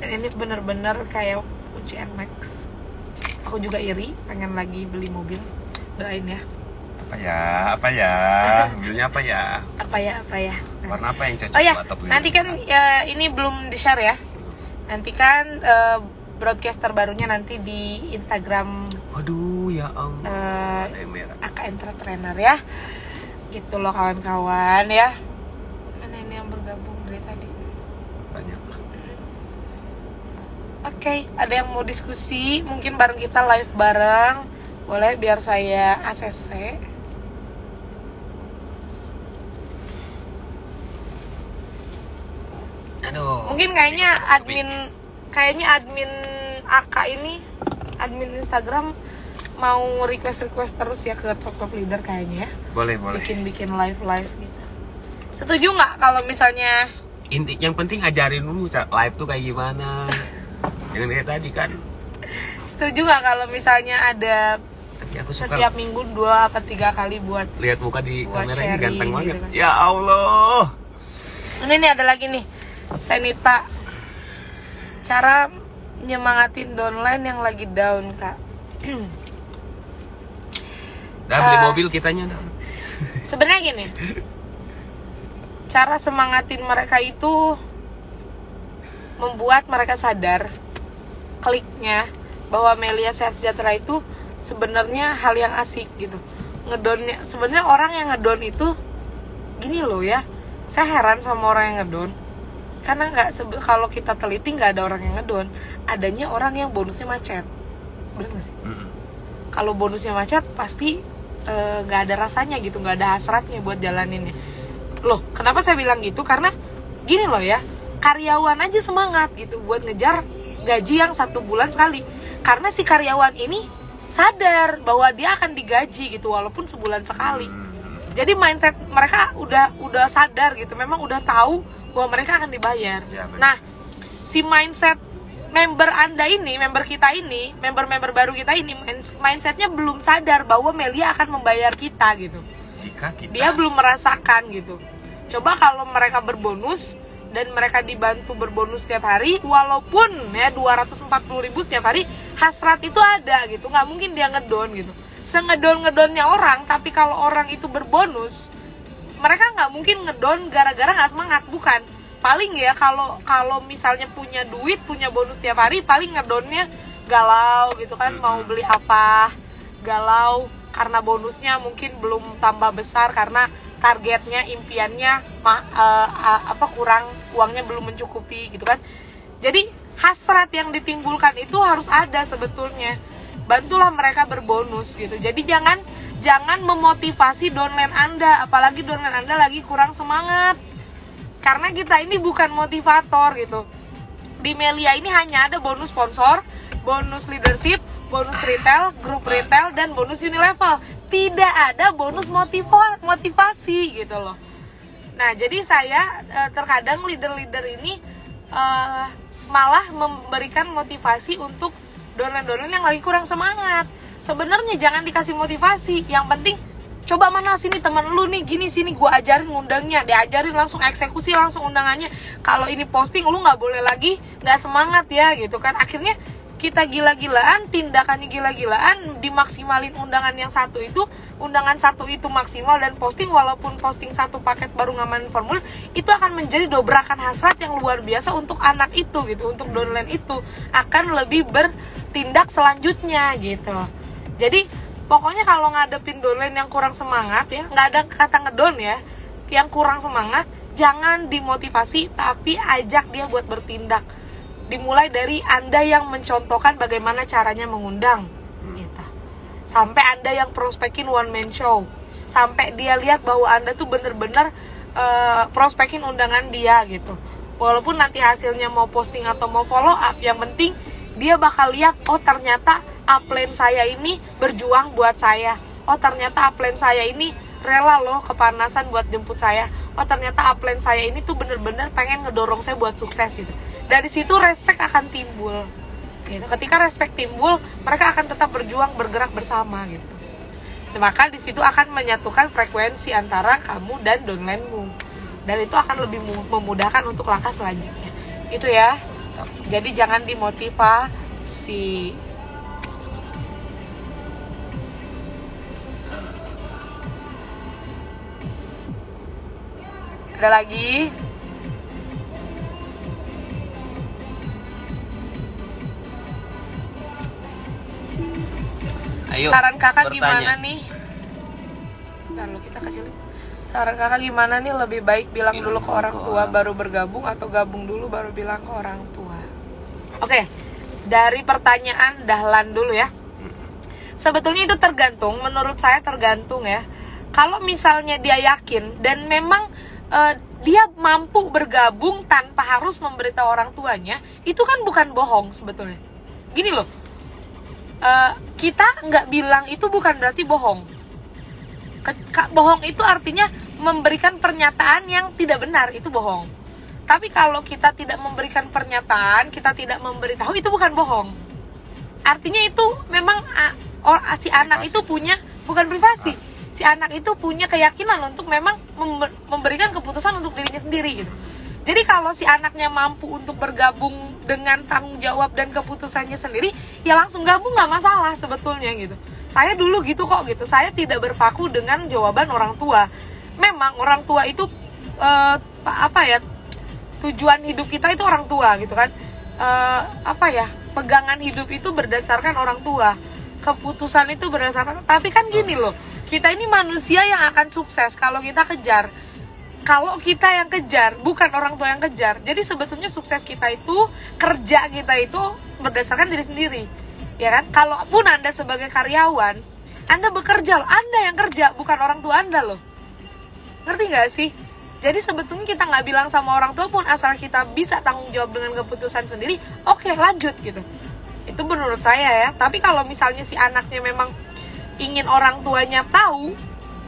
Dan ini bener-bener kayak kunci NMAX. Aku juga iri, pengen lagi beli mobil. Doain ya.
Apa ya? Mobilnya apa ya?
Apa ya?
Warna apa yang cocok
buat
top 5?
Nanti kan ini belum di-share ya. Nanti kan broadcast terbarunya nanti di Instagram.
Aduh, ya Allah.
AK Entrepreneur ya. Gitu loh kawan-kawan ya. Mana ini yang bergabung dari tadi?
Banyak.
Oke, ada yang mau diskusi? Mungkin bareng kita live bareng. Boleh biar saya ACC.
Aduh.
Mungkin kayaknya admin AK ini, admin Instagram mau request terus ya ke top leader kayaknya ya.
Boleh.
Bikin live gitu. Setuju nggak kalau misalnya
Yang penting ajarin dulu live tuh kayak gimana. Jangan kayak tadi kan.
Setuju nggak kalau misalnya ada
Tapi aku suka
setiap minggu 2 atau 3 kali buat
lihat muka di
buat
kamera ini
sharing
ganteng banget.
gitu kan.
Ya Allah.
Ini nih ada lagi nih, Senita. Cara nyemangatin downline yang lagi down, Kak.
Udah beli mobil kitanya dah.
Sebenarnya gini, cara semangatin mereka itu membuat mereka sadar kliknya bahwa Melia Sejahtera itu sebenarnya hal yang asik gitu. Ngedonnya sebenarnya orang yang ngedon itu gini loh ya. Saya heran sama orang yang ngedon. Karena kalau kita teliti nggak ada orang yang ngedon, adanya orang yang bonusnya macet. Bener nggak sih? Kalau bonusnya macet pasti nggak ada rasanya gitu, nggak ada hasratnya buat jalaninnya. Loh, kenapa saya bilang gitu? Karena gini loh ya, karyawan aja semangat gitu buat ngejar gaji yang 1 bulan sekali. Karena si karyawan ini sadar bahwa dia akan digaji gitu walaupun sebulan sekali. Jadi mindset mereka udah sadar gitu, memang udah tahu bahwa mereka akan dibayar.
Ya,
nah, si mindset member Anda ini, member kita ini, member baru kita ini, mindsetnya belum sadar bahwa Melia akan membayar kita gitu.
Jika kita
Dia belum merasakan gitu. Coba kalau mereka berbonus dan mereka dibantu berbonus setiap hari, walaupun ya 240.000 setiap hari, hasrat itu ada gitu. Nggak mungkin dia ngedon gitu. Sengedon-ngedonnya orang, tapi kalau orang itu berbonus, mereka nggak mungkin ngedon gara-gara nggak semangat, bukan. Paling ya kalau misalnya punya duit, punya bonus tiap hari, paling ngedonnya galau gitu kan, mau beli apa, galau karena bonusnya mungkin belum tambah besar karena targetnya, impiannya kurang, uangnya belum mencukupi gitu kan. Jadi hasrat yang ditimbulkan itu harus ada sebetulnya. Bantulah mereka berbonus gitu. Jadi jangan memotivasi downline Anda, apalagi downline Anda lagi kurang semangat. Karena kita ini bukan motivator gitu. Di Melia ini hanya ada bonus sponsor, bonus leadership, bonus retail, grup retail, dan bonus Unilevel. Tidak ada bonus motivasi gitu loh. Nah, jadi saya terkadang leader-leader ini malah memberikan motivasi untuk downline-downline yang lagi kurang semangat. Sebenarnya jangan dikasih motivasi, yang penting coba mana sini teman lu nih, gini sini gua ajarin ngundangnya, diajarin langsung eksekusi langsung undangannya. Kalau ini posting lu nggak boleh lagi nggak semangat ya gitu kan. Akhirnya kita gila-gilaan, tindakannya gila-gilaan, dimaksimalin undangan yang satu itu, undangan satu itu maksimal dan posting, walaupun posting satu paket baru ngamanin formulir, itu akan menjadi dobrakan hasrat yang luar biasa untuk anak itu gitu, untuk downline itu akan lebih bertindak selanjutnya gitu. Jadi pokoknya kalau ngadepin downline yang kurang semangat ya, nggak ada kata ngedon ya, yang kurang semangat, jangan dimotivasi tapi ajak dia buat bertindak. Dimulai dari Anda yang mencontohkan bagaimana caranya mengundang gitu. Sampai Anda yang prospekin one man show, sampai dia lihat bahwa Anda tuh bener-bener prospekin undangan dia gitu. Walaupun nanti hasilnya mau posting atau mau follow up, yang penting dia bakal lihat, oh ternyata upline saya ini berjuang buat saya. Oh ternyata upline saya ini rela loh kepanasan buat jemput saya. Oh ternyata upline saya ini tuh bener-bener pengen ngedorong saya buat sukses gitu. Dari situ respect akan timbul gitu. Ketika respect timbul, mereka akan tetap berjuang, bergerak bersama gitu. Maka di situ akan menyatukan frekuensi antara kamu dan downline-mu. Dan itu akan lebih memudahkan untuk langkah selanjutnya. Itu ya. Jadi jangan dimotivasi. Ada lagi?
Ayo,
saran kakak
bertanya.
gimana nih? Ntar lo kita kecilin. Saran kakak gimana nih, lebih baik bilang dulu ke orang tua baru bergabung atau gabung dulu baru bilang ke orang tua? Oke, dari pertanyaan Dahlan dulu ya. Sebetulnya itu tergantung, menurut saya tergantung ya. Kalau misalnya dia yakin dan memang dia mampu bergabung tanpa harus memberitahu orang tuanya, itu kan bukan bohong sebetulnya. Gini loh, kita nggak bilang itu bukan berarti bohong. Bohong itu artinya memberikan pernyataan yang tidak benar, itu bohong. Tapi kalau kita tidak memberikan pernyataan, kita tidak memberitahu, itu bukan bohong. Artinya itu memang si anak itu punya, bukan privasi, si anak itu punya keyakinan untuk memang memberikan keputusan untuk dirinya sendiri gitu. Jadi kalau si anaknya mampu untuk bergabung dengan tanggung jawab dan keputusannya sendiri, ya langsung gabung, nggak masalah sebetulnya gitu. Saya dulu gitu kok gitu, saya tidak berpaku dengan jawaban orang tua. Memang orang tua itu tujuan hidup kita itu orang tua gitu kan. Pegangan hidup itu berdasarkan orang tua, keputusan itu berdasarkan. Tapi kan gini loh, kita ini manusia yang akan sukses kalau kita kejar. Kalau kita yang kejar, bukan orang tua yang kejar. Jadi sebetulnya sukses kita itu, kerja kita itu berdasarkan diri sendiri, ya kan? Kalaupun Anda sebagai karyawan, Anda bekerja loh, Anda yang kerja, bukan orang tua Anda loh. Ngerti nggak sih? Jadi sebetulnya kita nggak bilang sama orang tua pun, asal kita bisa tanggung jawab dengan keputusan sendiri, oke, lanjut gitu. Itu menurut saya ya. Tapi kalau misalnya si anaknya memang ingin orang tuanya tahu,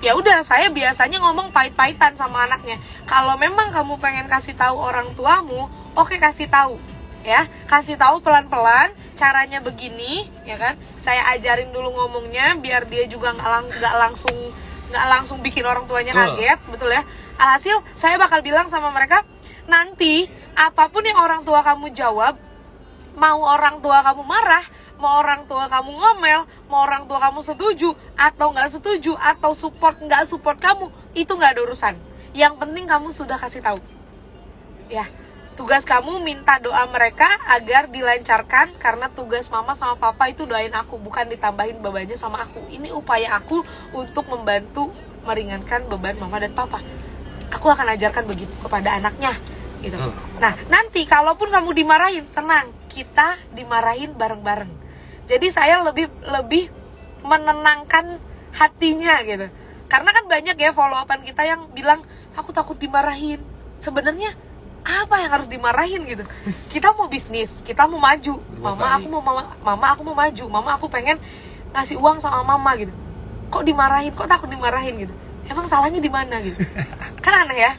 ya udah, saya biasanya ngomong pahit-pahitan sama anaknya. Kalau memang kamu pengen kasih tahu orang tuamu, oke, kasih tahu ya, kasih tahu pelan-pelan, caranya begini ya kan. Saya ajarin dulu ngomongnya biar dia juga nggak langsung bikin orang tuanya kaget, betul ya. Alhasil saya bakal bilang sama mereka, nanti apapun yang orang tua kamu jawab, mau orang tua kamu marah, mau orang tua kamu ngomel, mau orang tua kamu setuju atau nggak setuju, atau nggak support kamu, itu nggak ada urusan. Yang penting kamu sudah kasih tahu ya. Tugas kamu minta doa mereka agar dilancarkan, karena tugas mama sama papa itu doain aku, bukan ditambahin bebannya sama aku. Ini upaya aku untuk membantu meringankan beban mama dan papa. Aku akan ajarkan begitu kepada anaknya gitu. Nah, nanti kalaupun kamu dimarahin, tenang, kita dimarahin bareng-bareng. Jadi saya lebih menenangkan hatinya gitu. Karena kan banyak ya follow-upan kita yang bilang, aku takut dimarahin. Sebenarnya apa yang harus dimarahin gitu? Kita mau bisnis, kita mau maju. Mama aku mau maju. Mama aku pengen ngasih uang sama mama gitu. Kok dimarahin? Kok takut dimarahin gitu? Emang salahnya di mana gitu? Kan aneh ya.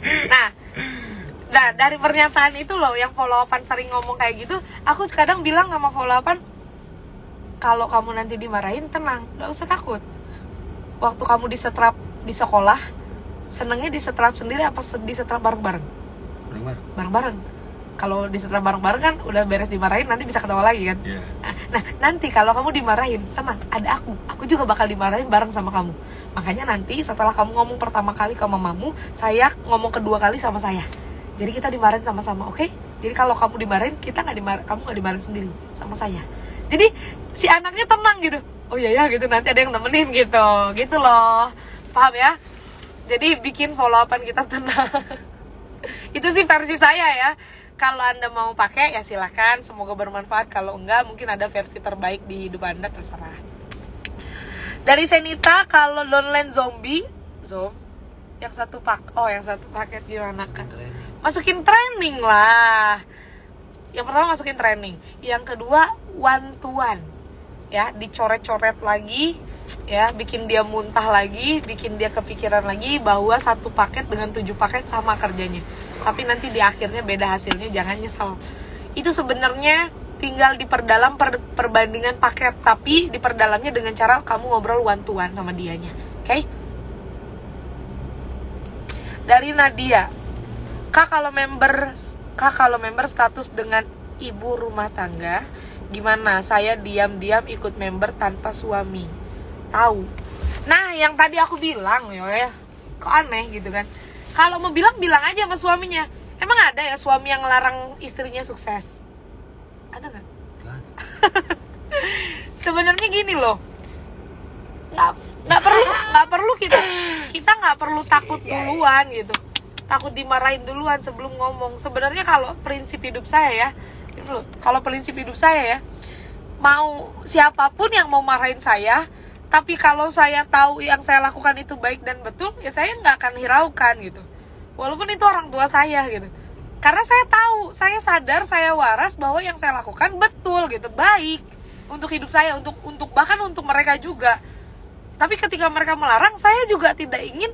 Nah, dari pernyataan itu loh, yang follow-upan sering ngomong kayak gitu, aku kadang bilang sama follow-upan, kalau kamu nanti dimarahin, tenang, gak usah takut. Waktu kamu disetrap di sekolah, senengnya disetrap sendiri apa disetrap bareng-bareng? Bareng-bareng. Kalau disetrap bareng-bareng kan udah beres dimarahin, nanti bisa ketawa lagi kan? Yeah. Nah, nanti kalau kamu dimarahin, tenang, ada aku juga bakal dimarahin bareng sama kamu. Makanya nanti setelah kamu ngomong pertama kali ke mamamu, saya ngomong kedua kali sama saya. Jadi kita dimarahin sama-sama, oke? Jadi kalau kamu dimarahin, kamu nggak dimarahin sendiri, sama saya. Jadi si anaknya tenang gitu. Oh iya ya gitu, nanti ada yang nemenin gitu loh. Paham ya? Jadi bikin follow-upan kita tenang. Itu sih versi saya ya. Kalau Anda mau pakai ya silahkan, semoga bermanfaat. Kalau enggak, mungkin ada versi terbaik di hidup Anda, terserah. Dari Senita, kalau Downland Zombie yang satu paket gimana kan? Masukin training lah. Yang pertama masukin training, yang kedua one to one ya, dicoret-coret lagi ya, bikin dia muntah lagi, bikin dia kepikiran lagi bahwa satu paket dengan 7 paket sama kerjanya, tapi nanti di akhirnya beda hasilnya, jangan nyesel. Itu sebenarnya tinggal diperdalam perbandingan paket, tapi diperdalamnya dengan cara kamu ngobrol one to one sama dianya, oke? Dari Nadia, Kak kalau member status dengan ibu rumah tangga, gimana? Saya diam-diam ikut member tanpa suami tahu. Nah, yang tadi aku bilang ya, kok aneh gitu kan? Kalau mau bilang aja sama suaminya. Emang ada ya suami yang ngelarang istrinya sukses? Ada nggak? Sebenarnya gini loh, nggak perlu kita nggak perlu takut duluan gitu. Takut dimarahin duluan sebelum ngomong. Sebenarnya kalau prinsip hidup saya ya, Gitu loh. Kalau prinsip hidup saya ya, mau siapapun yang mau marahin saya, tapi kalau saya tahu yang saya lakukan itu baik dan betul, ya saya nggak akan hiraukan gitu. Walaupun itu orang tua saya gitu. Karena saya tahu, saya sadar, saya waras bahwa yang saya lakukan betul gitu, baik untuk hidup saya, untuk bahkan untuk mereka juga. Tapi ketika mereka melarang, saya juga tidak ingin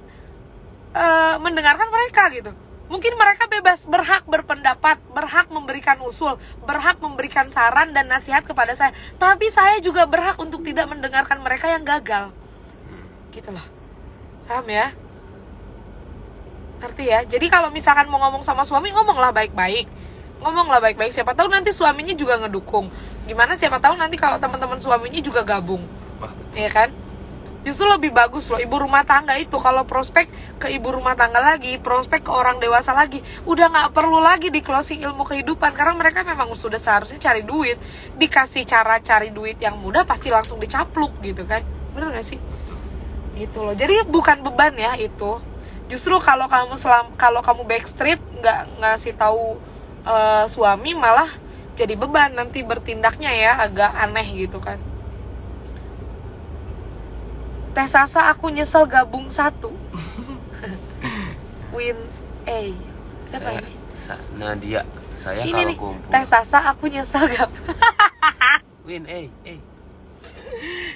mendengarkan mereka gitu. Mungkin mereka bebas, berhak berpendapat, berhak memberikan usul, berhak memberikan saran dan nasihat kepada saya. Tapi saya juga berhak untuk tidak mendengarkan mereka yang gagal. Gitu loh. Paham ya? Ngerti ya? Jadi kalau misalkan mau ngomong sama suami, ngomonglah baik-baik. Ngomonglah baik-baik. Siapa tahu nanti suaminya juga ngedukung. Gimana siapa tahu nanti kalau teman-teman suaminya juga gabung. Iya kan? Justru lebih bagus loh ibu rumah tangga itu. Kalau prospek ke ibu rumah tangga lagi, prospek ke orang dewasa lagi, udah gak perlu lagi di closing ilmu kehidupan. Karena mereka memang sudah seharusnya cari duit. Dikasih cara cari duit yang mudah, pasti langsung dicapluk gitu kan. Bener gak sih? Gitu loh. Jadi bukan beban ya itu. Justru kalau kamu backstreet, nggak ngasih tahu suami, malah jadi beban nanti bertindaknya ya, agak aneh gitu kan. Teh Sasa, aku nyesel gabung satu. Win A. Siapa ini?
Nadia. Saya
Ini
kalau
nih,
kumpul.
Teh Sasa, aku nyesel gabung.
Win A.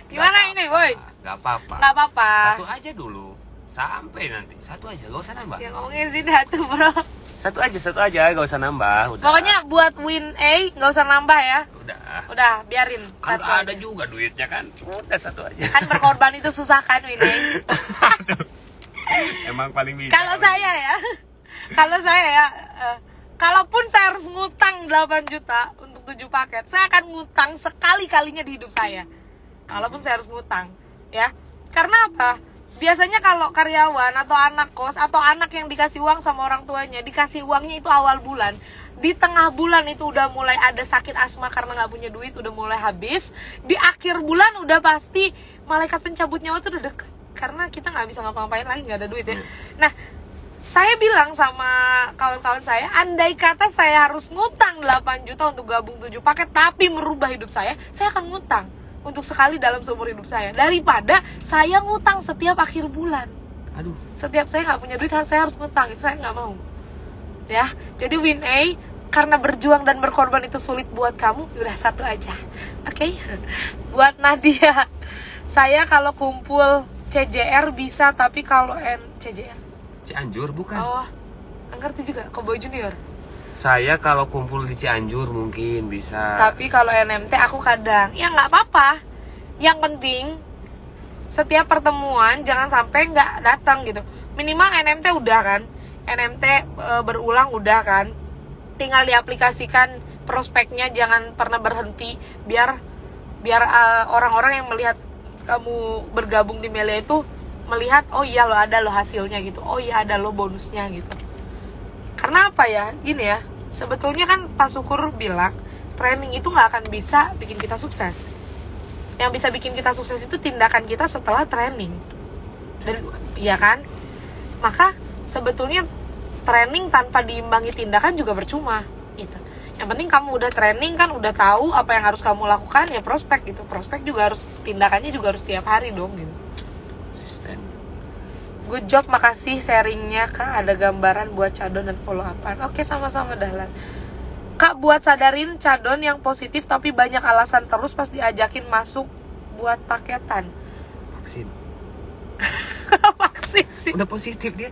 Gimana ini, boy?
Gak apa-apa.
Nggak apa-apa.
Satu aja dulu. Sampai nanti. Satu aja, gak usah nambah.
Yang ngomongin sini tuh bro.
Satu aja, gak usah nambah. Udah.
Pokoknya buat Win A nggak usah nambah ya. Udah, biarin.
Kan
Satu
ada
aja.
juga duitnya kan. Udah satu aja.
Kan berkorban itu susah kan, Win A.
Aduh. Emang paling bijak.
Kalau saya ya, kalaupun saya harus ngutang 8 juta untuk 7 paket, saya akan ngutang sekali-kalinya di hidup saya. Kalaupun saya harus ngutang, ya. Karena apa? Biasanya kalau karyawan atau anak kos atau anak yang dikasih uang sama orang tuanya, dikasih uangnya itu awal bulan, di tengah bulan itu udah mulai ada sakit asma karena nggak punya duit, udah mulai habis. Di akhir bulan udah pasti malaikat pencabut nyawa itu udah deket, karena kita nggak bisa ngapa-ngapain lagi, nggak ada duit ya. Nah, saya bilang sama kawan-kawan saya, andai kata saya harus ngutang 8 juta untuk gabung 7 paket tapi merubah hidup saya akan ngutang untuk sekali dalam seumur hidup saya, daripada saya ngutang setiap akhir bulan.
Aduh.
Setiap saya nggak punya duit, saya harus ngutang, itu saya nggak mau. Ya, jadi Win A, karena berjuang dan berkorban itu sulit buat kamu, udah satu aja. Oke? Buat Nadia, saya kalau kumpul CJR bisa, tapi kalau CJR
Cianjur bukan?
oh, ngerti juga, Cowboy Junior.
Saya kalau kumpul di Cianjur mungkin bisa.
Tapi kalau NMT aku kadang, ya nggak apa-apa. Yang penting setiap pertemuan jangan sampai nggak datang gitu. Minimal NMT udah kan, NMT berulang udah kan. Tinggal diaplikasikan prospeknya, jangan pernah berhenti. Biar orang-orang yang melihat kamu bergabung di Melia itu melihat, oh iya lo ada lo hasilnya gitu, oh iya ada lo bonusnya gitu. Karena apa ya, gini ya, sebetulnya kan Pak Syukur bilang training itu nggak akan bisa bikin kita sukses. Yang bisa bikin kita sukses itu tindakan kita setelah training. Dan iya kan, maka sebetulnya training tanpa diimbangi tindakan juga percuma gitu. Yang penting kamu udah training kan, udah tahu apa yang harus kamu lakukan, ya prospek gitu. Prospek juga harus, tindakannya juga harus tiap hari dong gitu. Good job, makasih sharingnya Kak. Ada gambaran buat cadon dan follow upan. Oke, sama-sama Dahlan. Kak, buat sadarin cadon yang positif tapi banyak alasan terus pas diajakin masuk buat paketan.
Vaksin.
Vaksin sih.
Udah positif dia.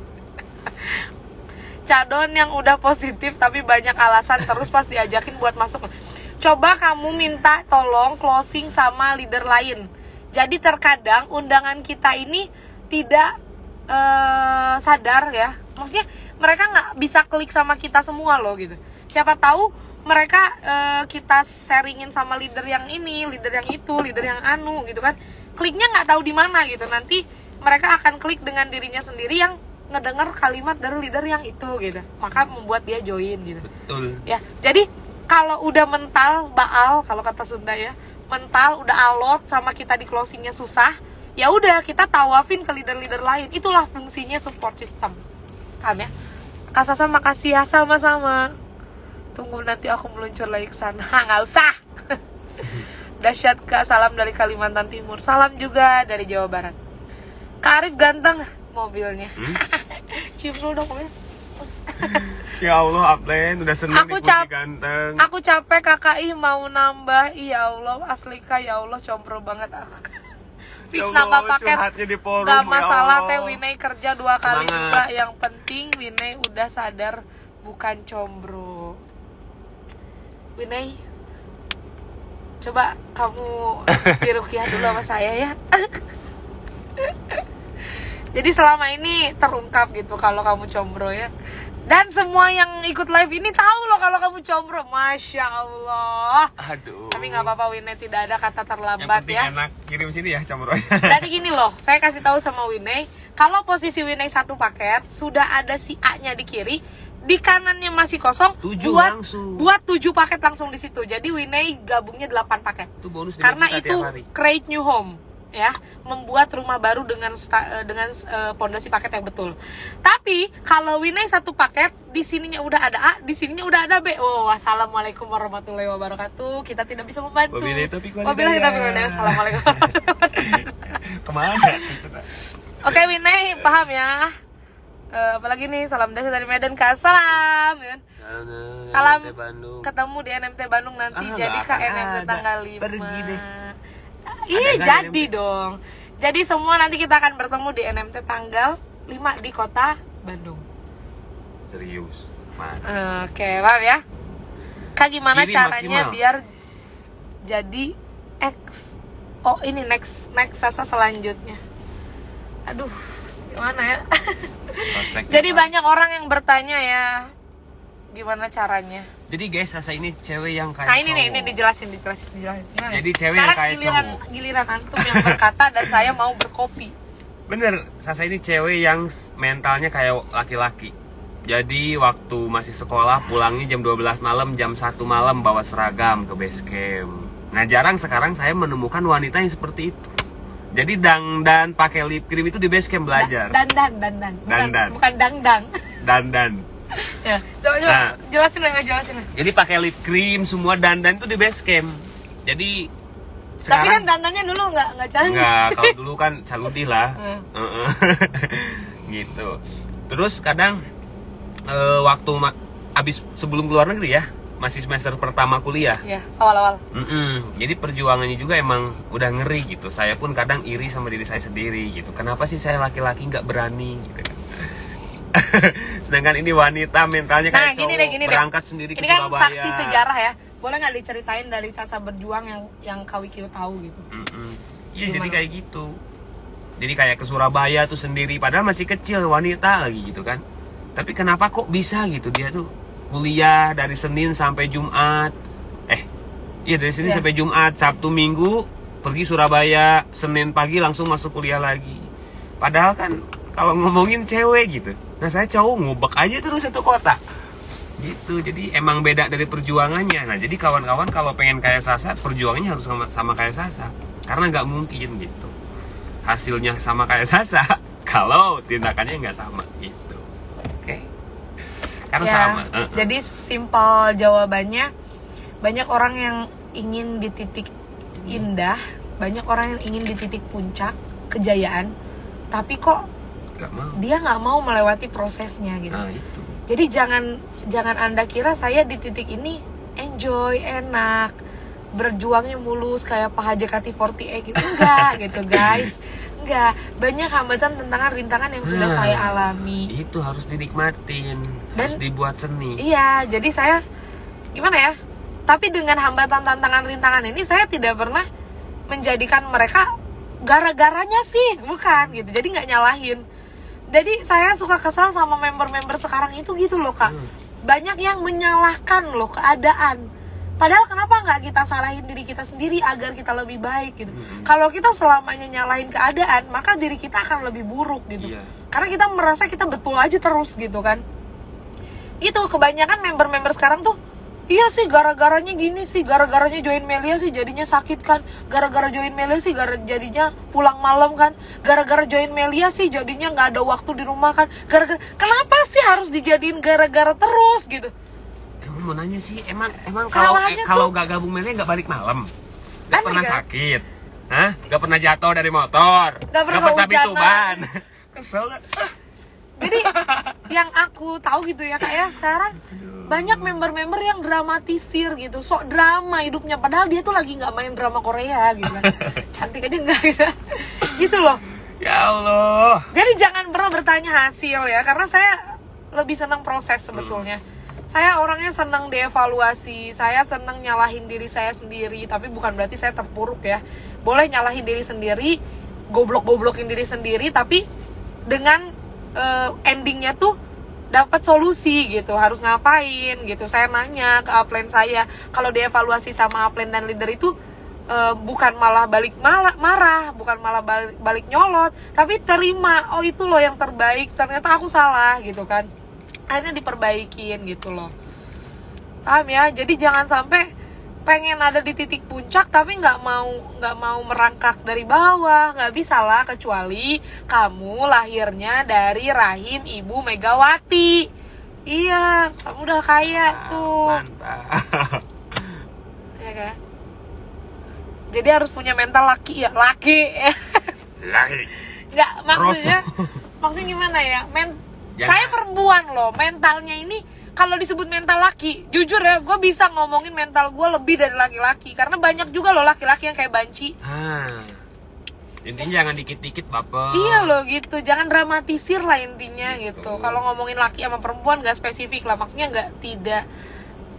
Cadon yang udah positif tapi banyak alasan terus pas diajakin buat masuk. Coba kamu minta tolong closing sama leader lain. Jadi terkadang undangan kita ini tidak sadar ya, maksudnya mereka nggak bisa klik sama kita semua loh gitu. Siapa tahu mereka kita sharingin sama leader yang ini, leader yang itu, leader yang anu gitu kan, kliknya nggak tahu di mana gitu. Nanti mereka akan klik dengan dirinya sendiri yang ngedengar kalimat dari leader yang itu gitu, maka membuat dia join gitu.
Betul.
Ya, jadi kalau udah mental baal, kalau kata Sunda ya, mental udah alot sama kita di closingnya susah, ya udah kita tawafin ke leader-leader lain. Itulah fungsinya support system. Paham ya? Kak Sasa makasih ya, sama-sama. Tunggu nanti aku meluncur lagi ke sana. Nggak usah. Dahsyat Kak, salam dari Kalimantan Timur. Salam juga dari Jawa Barat. Kak Arif ganteng mobilnya. Cium dulu dong mobilnya.
Ya Allah, Aplen udah seneng
Aku
dipuji ganteng.
Aku capek KKI mau nambah. Ya Allah, asli Kak, ya Allah combro banget aku. Fix
Ya Allah,
nambah paket.
curhatnya di forum,
Gak
ya
masalah
Allah.
Teh Winay kerja 2 kali
Semangat.
juga. Yang penting Winay udah sadar bukan combro. Winay, coba kamu dirukiah dulu sama saya ya. Jadi selama ini terungkap gitu kalau kamu combro ya. Dan semua yang ikut live ini tahu loh kalau kamu combro. Masya Allah.
Aduh.
Tapi nggak apa-apa Winay, tidak ada kata
Yang
terlambat
penting
ya.
enak, kirim sini ya combronya.
Jadi gini loh, saya kasih tahu sama Winay, kalau posisi Winay 1 paket sudah ada si A-nya di kiri, di kanannya masih kosong,
7 langsung.
buat 7 paket langsung di situ. Jadi Winay gabungnya 8 paket.
Itu bonus 5
Karena
juta
itu
tiap hari.
create new home ya, membuat rumah baru dengan pondasi paket yang betul. Tapi kalau Winay 1 paket, di sininya udah ada A, di sininya udah ada B. Oh, assalamualaikum warahmatullahi wabarakatuh. Kita tidak bisa membantu.
Wabillahi taufiq wal
Wabillahi
hidayah.
taufiq wal hidayah. Assalamualaikum warahmatullahi wabarakatuh.
Kemana?
Oke Winay, paham ya? Apalagi nih, salam dahsyat dari Medan Kak. Salam ya kan? Salam
NMT Bandung.
ketemu di NMT Bandung nanti.
Ah,
jadi
nggak
Kak
akan
NMT
ada.
tanggal 5.
Pergi deh.
Iya
Ada nggak
jadi
NMT?
dong. Jadi semua nanti kita akan bertemu di NMT tanggal 5 di kota Bandung.
Serius. Mana?
Oke, paham ya? Kak gimana
Kiri
caranya
maksimal.
biar jadi X? Oh ini next Sasa selanjutnya. Aduh, gimana ya?
Prospeknya
Jadi
apa?
banyak orang yang bertanya ya, gimana caranya?
Jadi guys, Sasa ini cewek yang kayak
Nah ini nih,
cowok.
ini dijelasin. Gimana?
Jadi cewek
Sekarang
yang kayak
giliran antum yang berkata dan saya mau berkopi.
Bener, Sasa ini cewek yang mentalnya kayak laki-laki. Jadi waktu masih sekolah pulangnya jam 12 malam, jam 1 malam bawa seragam ke base camp. Nah jarang sekarang saya menemukan wanita yang seperti itu. Jadi dandan pakai lip cream itu di base camp belajar.
Dandan. Bukan dangdang.
Dandan.
Ya, coba
Nah.
jelasin lah.
Jadi pakai lip cream semua dandan itu di base camp. Jadi
Tapi kan
sekarang
dandannya dulu nggak cantik.
enggak, kalau dulu kan caludi lah.
Hmm.
Gitu. Terus kadang waktu abis sebelum keluar negeri ya, masih semester pertama kuliah.
Ya, awal-awal.
Jadi perjuangannya juga emang udah ngeri gitu. Saya pun kadang iri sama diri saya sendiri gitu. Kenapa sih saya laki-laki nggak berani gitu kan? Sedangkan ini wanita mentalnya
Nah,
kayak
gini
cowok,
deh.
berangkat sendiri ke
Ini kan
Surabaya.
saksi sejarah ya. Boleh nggak diceritain dari Sasa berjuang yang Kawikio tahu gitu?
Iya,
Gimana?
jadi kayak gitu. Jadi kayak ke Surabaya tuh sendiri, padahal masih kecil, wanita lagi gitu kan. Tapi kenapa kok bisa gitu, dia tuh kuliah dari Senin sampai Jumat. Iya dari Senin
Iya.
sampai Jumat, Sabtu Minggu pergi Surabaya, Senin pagi langsung masuk kuliah lagi. Padahal kan kalau ngomongin cewek gitu, nah saya cowok ngubek aja terus satu kota. Gitu, jadi emang beda dari perjuangannya. Nah jadi kawan-kawan kalau pengen kayak Sasa, perjuangannya harus sama kayak Sasa. Karena nggak mungkin gitu hasilnya sama kayak Sasa kalau tindakannya nggak sama gitu. Oke. Karena
Ya,
sama.
jadi simpel jawabannya, banyak orang yang ingin di titik indah, banyak orang yang ingin di titik puncak kejayaan, tapi kok
Nggak mau.
dia nggak mau melewati prosesnya gitu.
Nah itu.
Jadi jangan Anda kira saya di titik ini enjoy, enak, berjuangnya mulus kayak Pak JKT48 gitu. Enggak gitu guys. Enggak, banyak hambatan, tantangan, rintangan yang sudah
Nah,
saya alami.
Itu harus dinikmatin, harus
Dan-
dibuat seni.
Iya, jadi saya gimana ya? Tapi dengan hambatan, tantangan, rintangan ini saya tidak pernah menjadikan mereka gara-garanya sih, bukan gitu. Jadi nggak nyalahin. Jadi saya suka kesal sama member-member sekarang itu gitu loh Kak. Banyak yang menyalahkan loh keadaan. Padahal kenapa nggak kita salahin diri kita sendiri agar kita lebih baik gitu. Kalau kita selamanya nyalahin keadaan, maka diri kita akan lebih buruk gitu.
Iya.
Karena kita merasa kita betul aja terus gitu kan. Itu kebanyakan member-member sekarang tuh, iya sih gara-garanya gini sih, gara-garanya join Melia sih jadinya sakit kan, gara-gara join Melia sih jadinya pulang malam kan, gara-gara join Melia sih jadinya nggak ada waktu di rumah kan, gara-gara kenapa sih harus dijadiin gara-gara terus gitu?
Emang mau nanya sih, emang
Salahnya
kalau nggak gabung mainnya nggak balik malam? Nggak
Aneh
pernah
kan?
sakit? Hah? Nggak pernah jatuh dari motor?
Nggak pernah
tapi
kehujanan.
tuban? Kesel nggak?
Jadi yang aku tahu gitu ya Kak ya, sekarang banyak member-member yang dramatisir gitu, sok drama hidupnya, padahal dia tuh lagi nggak main drama Korea gitu kan. Cantik aja enggak gitu. Gitu loh.
Ya Allah.
Jadi jangan pernah bertanya hasil ya, karena saya lebih senang proses sebetulnya. Saya orangnya senang dievaluasi, saya senang nyalahin diri saya sendiri, tapi bukan berarti saya terpuruk ya. Boleh nyalahin diri sendiri, goblok-goblokin diri sendiri, tapi dengan endingnya tuh dapat solusi gitu, harus ngapain gitu. Saya nanya ke upline saya, kalau dievaluasi sama upline dan leader itu bukan malah balik marah, bukan malah balik nyolot, tapi terima, oh itu loh yang terbaik, ternyata aku salah gitu kan, akhirnya diperbaikin gitu loh. Paham ya? Jadi jangan sampai pengen ada di titik puncak tapi nggak mau merangkak dari bawah. Nggak bisa lah, kecuali kamu lahirnya dari rahim Ibu Megawati. Iya, kamu udah kaya tuh.
Mantap.
Ya kan? Jadi harus punya mental laki ya, laki.
Lagi.
Nggak, maksudnya gimana ya? Saya perempuan loh, mentalnya ini kalau disebut mental laki, jujur ya, gue bisa ngomongin mental gue lebih dari laki-laki, karena banyak juga loh laki-laki yang kayak banci.
Intinya jangan dikit-dikit baper.
Iya loh gitu, jangan dramatisir lah intinya gitu. Kalau ngomongin laki sama perempuan gak spesifik lah, maksudnya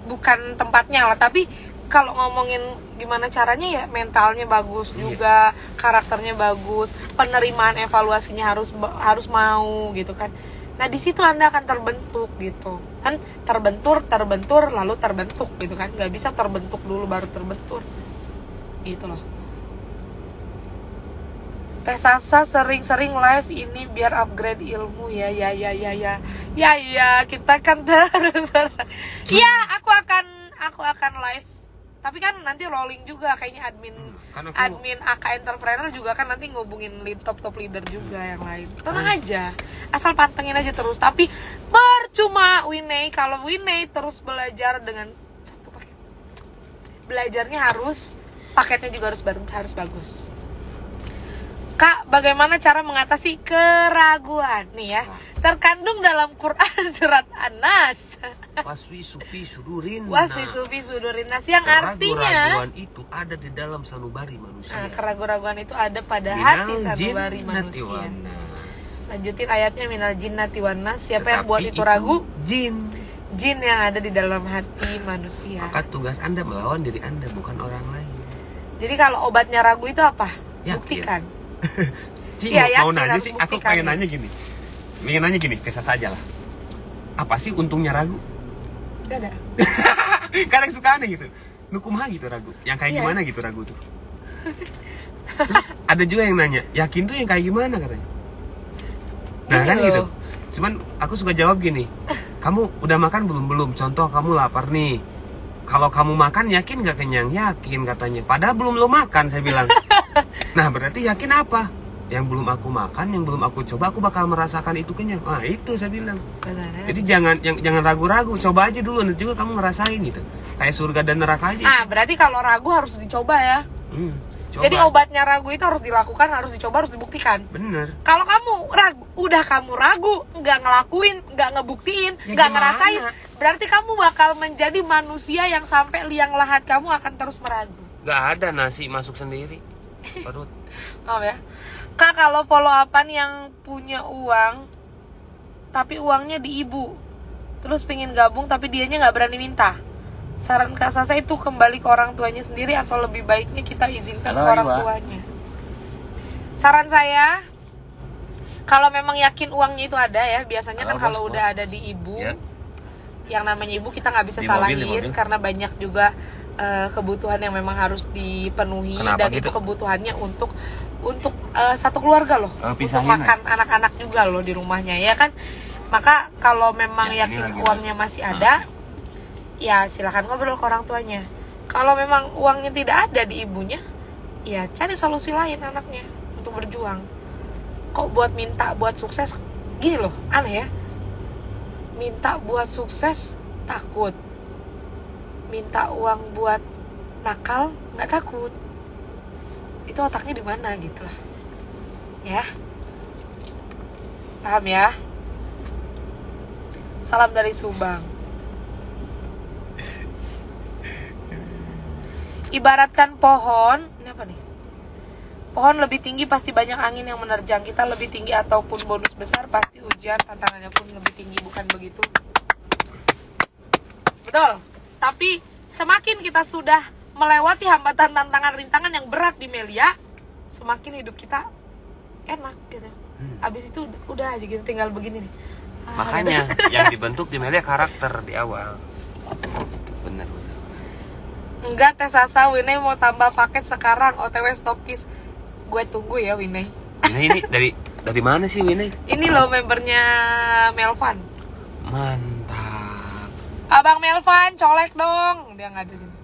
bukan tempatnya lah, tapi kalau ngomongin gimana caranya ya mentalnya bagus juga, karakternya bagus, penerimaan evaluasinya harus mau gitu kan. Nah di situ Anda akan terbentuk gitu kan, terbentur lalu terbentuk gitu kan, nggak bisa terbentuk dulu baru terbentur gitu loh. Teh Sasa sering-sering live ini biar upgrade ilmu ya, kita kan terus ya aku akan live, tapi kan nanti rolling juga kayaknya admin AK Entrepreneur juga kan nanti ngubungin top leader juga yang lain. Tenang aja, asal pantengin aja terus. Tapi percuma Winnie kalau Winnie terus belajar dengan satu paket. Belajarnya paketnya juga harus bagus. Kak, bagaimana cara mengatasi keraguan nih ya? Terkandung dalam Quran surat An-Nas.
Waswi sufi sudurin.
Yang artinya
keraguan itu ada di dalam sanubari manusia.
Nah, keraguan itu ada pada hati sanubari manusia. Lanjutin ayatnya, minal jinnati wan nas. Siapa yang buat itu ragu? Jin yang ada di dalam hati manusia.
Maka tugas Anda melawan diri Anda, bukan orang lain.
Jadi kalau obatnya ragu itu apa?
Yakin.
Buktikan.
Iya, mau nanya sih, aku pengen nanya gini, kisah saja lah. Apa sih untungnya ragu?
Gak ada.
Kadang suka aneh gitu, nukumaha gitu ragu. Yang kayak gimana gitu ragu tuh. Terus ada juga yang nanya, yakin tuh yang kayak gimana katanya. Nah kan gitu. Cuman aku suka jawab gini, kamu udah makan belum? Contoh kamu lapar nih. Kalau kamu makan yakin gak kenyang? Yakin katanya. Padahal belum lo makan, saya bilang. Nah berarti yakin apa? Yang belum aku makan, yang belum aku coba, aku bakal merasakan itu kenyang. Ah itu saya bilang. Jadi jangan ragu-ragu, coba aja dulu, nanti juga kamu ngerasain gitu. Kayak surga dan neraka aja.
Ah berarti kalau ragu harus dicoba ya.
Coba.
Jadi obatnya ragu itu harus dilakukan, harus dicoba, harus dibuktikan.
Bener.
Kalau kamu ragu, nggak ngelakuin, nggak ngebuktiin, nggak ngerasain, berarti kamu bakal menjadi manusia yang sampai liang lahat kamu akan terus meragu.
Gak ada nasi masuk sendiri. Perut.
Maaf ya. Kak, kalau follow upan yang punya uang, tapi uangnya di ibu, terus pengen gabung tapi dianya nggak berani minta, saran Kak Sasa itu kembali ke orang tuanya sendiri atau lebih baiknya kita izinkan ke orang tuanya? Saran saya, kalau memang yakin uangnya itu ada ya, biasanya kan kalau udah ada di ibu, yang namanya ibu kita nggak bisa salahin karena banyak juga kebutuhan yang memang harus dipenuhi. Kenapa dan gitu? Itu kebutuhannya untuk satu keluarga loh, untuk makan anak-anak juga loh di rumahnya ya kan. Maka kalau memang yakin uangnya masih ada, ya silakan ngobrol ke orang tuanya. Kalau memang uangnya tidak ada di ibunya, ya cari solusi lain anaknya untuk berjuang. Kok buat minta buat sukses gini loh, aneh ya. Minta buat sukses takut, minta uang buat nakal nggak takut. Itu otaknya di mana gitu lah. Ya. Paham ya? Salam dari Subang. Ibaratkan pohon, ini apa nih? Pohon lebih tinggi pasti banyak angin yang menerjang. Kita lebih tinggi ataupun bonus besar pasti ujian tantangannya pun lebih tinggi, bukan begitu? Betul. Tapi semakin kita sudah melewati hambatan, tantangan, rintangan yang berat di Melia, semakin hidup kita enak gitu. Abis itu udah aja gitu, tinggal begini nih.
Makanya yang dibentuk di Melia karakter di awal. Bener.
Enggak, Teh Sasa, Winay mau tambah paket sekarang, OTW stokis. Gue tunggu ya, Winay.
Ini dari mana sih Winay?
Ini loh membernya Melvan.
Mantap.
Abang Melvan, colek dong. Dia nggak ada sini.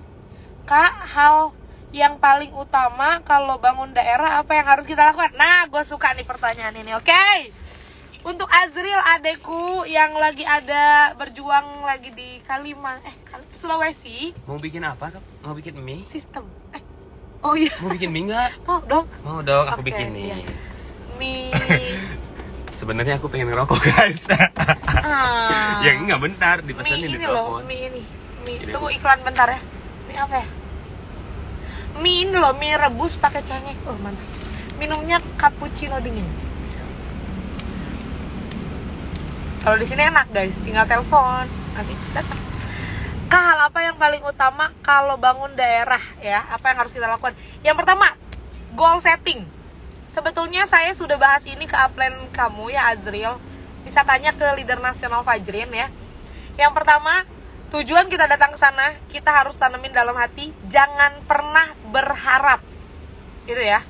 Kak, hal yang paling utama kalau bangun daerah apa yang harus kita lakukan? Nah, gue suka nih pertanyaan ini, oke? Untuk Azril adekku yang lagi ada berjuang lagi di Sulawesi.
Mau bikin apa? Mau bikin mie?
Sistem. Oh iya.
Mau bikin mie nggak?
Mau dong.
Mau dong, aku
Oke,
bikin nih.
iya. Mie.
Sebenarnya aku pengen ngerokok guys. Ya enggak, bentar dipesenin di
mie ini loh,
telepon.
mie ini. Mie
Ini
tunggu
aku.
iklan bentar ya. Mie apa ya? Mie ini loh, mie rebus pakai cengek. Oh, mantap. Minumnya cappuccino dingin. Kalau di sini enak guys, tinggal telepon nanti datang. Kak, hal apa yang paling utama kalau bangun daerah ya? Apa yang harus kita lakukan? Yang pertama, goal setting. Sebetulnya saya sudah bahas ini ke upline kamu ya Azril. Bisa tanya ke leader nasional Fajrin ya. Yang pertama, tujuan kita datang ke sana, kita harus tanemin dalam hati, jangan pernah berharap. Gitu ya.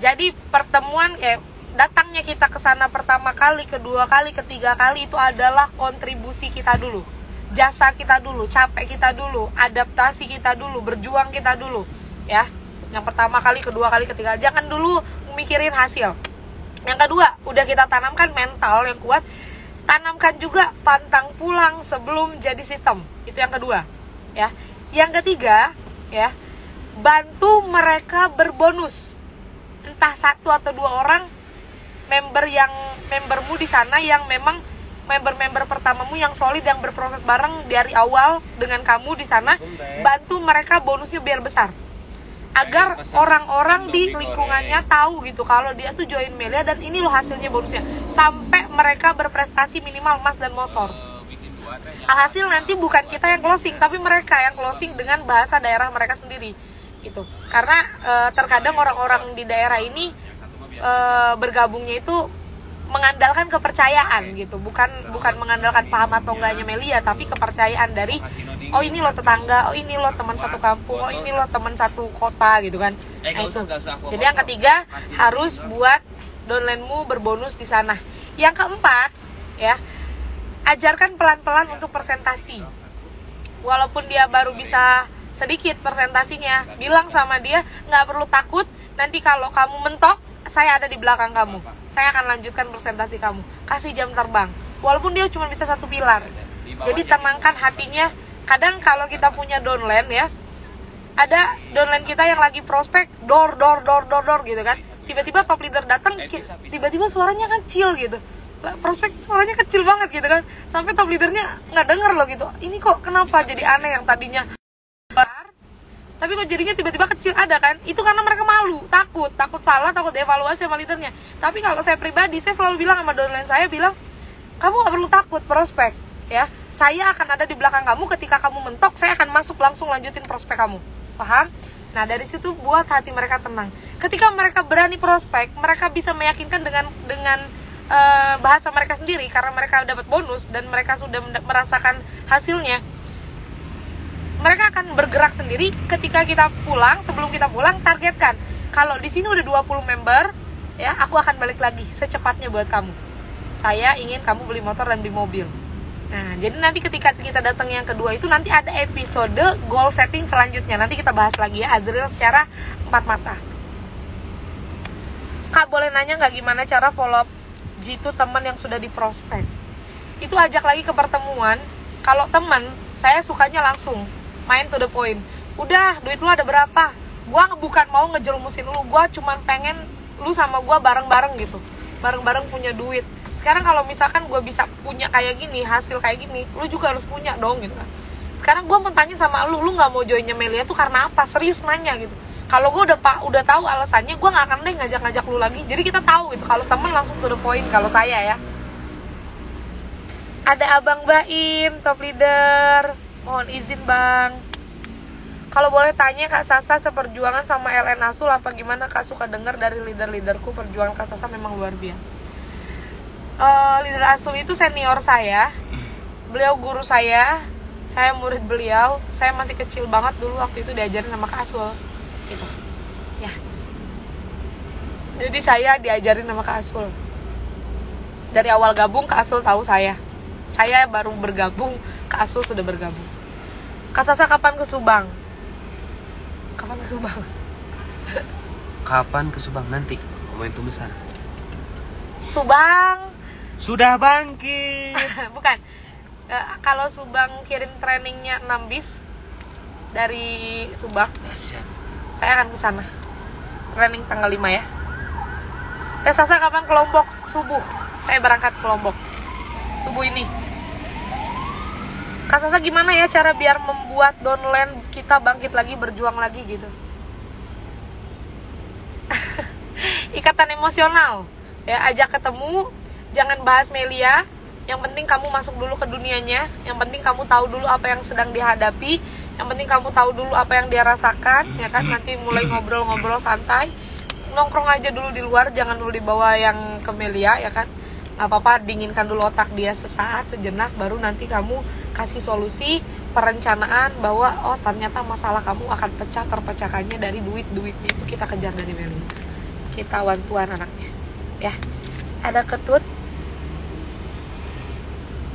Jadi pertemuan datangnya kita ke sana pertama kali, kedua kali, ketiga kali itu adalah kontribusi kita dulu. Jasa kita dulu, capek kita dulu, adaptasi kita dulu, berjuang kita dulu, ya. Yang pertama kali, kedua kali, ketiga, jangan dulu mikirin hasil. Yang kedua, udah kita tanamkan mental yang kuat, tanamkan juga pantang pulang sebelum jadi sistem. Itu yang kedua, ya. Yang ketiga, ya, bantu mereka berbonus. Entah 1 atau 2 orang membermu di sana yang memang member pertamamu yang solid, yang berproses bareng dari awal dengan kamu di sana, bantu mereka bonusnya biar besar, agar orang-orang di lingkungannya tahu gitu kalau dia tuh join Melia dan ini loh hasilnya bonusnya, sampai mereka berprestasi minimal emas dan motor. Alhasil nanti bukan kita yang closing, tapi mereka yang closing dengan bahasa daerah mereka sendiri gitu. Karena terkadang orang-orang di daerah ini bergabungnya itu mengandalkan kepercayaan gitu, bukan mengandalkan paham atau enggaknya Melia, tapi kepercayaan dari oh ini lo tetangga, oh ini lo teman satu kampung, oh ini lo teman satu kota gitu kan. Nah, itu. Jadi yang ketiga harus buat downline-mu berbonus di sana. Yang keempat ya, ajarkan pelan-pelan untuk presentasi. Walaupun dia baru bisa sedikit presentasinya, bilang sama dia nggak perlu takut, nanti kalau kamu mentok saya ada di belakang kamu, saya akan lanjutkan presentasi kamu. Kasih jam terbang, walaupun dia cuma bisa 1 pilar. Jadi tenangkan hatinya. Kadang kalau kita punya downline ya, ada downline kita yang lagi prospek, door gitu kan. Tiba-tiba top leader datang, tiba-tiba suaranya kecil gitu. Prospek suaranya kecil banget gitu kan. Sampai top leadernya nggak denger loh gitu. Ini kok kenapa jadi aneh, yang tadinya tapi kok jadinya tiba-tiba kecil, ada kan? Itu karena mereka malu, takut salah, takut evaluasi sama leadernya. Tapi kalau saya pribadi, saya selalu bilang sama downline saya, bilang, kamu gak perlu takut prospek, ya. Saya akan ada di belakang kamu, ketika kamu mentok, saya akan masuk langsung lanjutin prospek kamu. Paham? Nah, dari situ buat hati mereka tenang. Ketika mereka berani prospek, mereka bisa meyakinkan dengan bahasa mereka sendiri, karena mereka dapat bonus dan mereka sudah merasakan hasilnya. Mereka akan bergerak sendiri. Ketika kita pulang, sebelum kita pulang, targetkan kalau di sini udah 20 member ya, aku akan balik lagi secepatnya buat kamu. Saya ingin kamu beli motor dan beli mobil. Nah, jadi nanti ketika kita datang yang kedua itu, nanti ada episode goal setting selanjutnya. Nanti kita bahas lagi ya Azril secara 4 mata. Kak, boleh nanya nggak gimana cara follow up G2 teman yang sudah di prospek? Itu ajak lagi ke pertemuan. Kalau teman, saya sukanya langsung main to the point. Udah, duit lu ada berapa? Gua bukan mau ngejelumusin lu, gua cuman pengen lu sama gua bareng-bareng gitu, bareng-bareng punya duit. Sekarang kalau misalkan gua bisa punya kayak gini, hasil kayak gini, lu juga harus punya dong gitu kan. Sekarang gua mau tanya sama lu nggak mau joinnya Melia tuh karena apa? Serius nanya gitu. Kalau gue udah tahu alasannya, gue nggak akan deh ngajak lu lagi. Jadi kita tahu gitu. Kalau temen langsung to the point. Kalau saya ya. Ada Abang Baim, top leader. Mohon izin Bang. Kalau boleh tanya Kak Sasa seperjuangan sama LN Asul apa gimana? Kak suka dengar dari leader-leaderku perjuangan Kak Sasa memang luar biasa. Leader Asul itu senior saya. Beliau guru saya murid beliau. Saya masih kecil banget dulu waktu itu diajarin sama Kak Asul. Gitu. Ya. Jadi saya diajarin sama Kak Asul. Dari awal gabung Kak Asul tahu saya. Saya baru bergabung, Kak Asul sudah bergabung. Kak Sasa kapan ke Subang? Kapan ke Subang?
Kapan ke Subang? Nanti momentum besar.
Subang
Sudah bangkit.
bukan. Kalau Subang kirim trainingnya 6 bis dari Subang, saya akan ke sana. Training tanggal 5 ya. Teh Sasa kapan ke Lombok? Subuh. Saya berangkat ke Lombok. Subuh ini. Kak Sasa gimana ya cara biar membuat downline kita bangkit lagi, berjuang lagi gitu? Ikatan emosional. Ya, ajak ketemu, jangan bahas Melia. Yang penting kamu masuk dulu ke dunianya. Yang penting kamu tahu dulu apa yang sedang dihadapi. Yang penting kamu tahu dulu apa yang dia rasakan, ya kan? Nanti mulai ngobrol-ngobrol santai. Nongkrong aja dulu di luar, jangan dulu dibawa yang ke Melia, ya kan? Gak apa-apa, dinginkan dulu otak dia sesaat, sejenak, baru nanti kamu kasih solusi, perencanaan bahwa oh ternyata masalah kamu akan terpecahkannya dari duit-duitnya itu kita kejar dari Melia. Kita wantuan anaknya. Ya. Ada Ketut.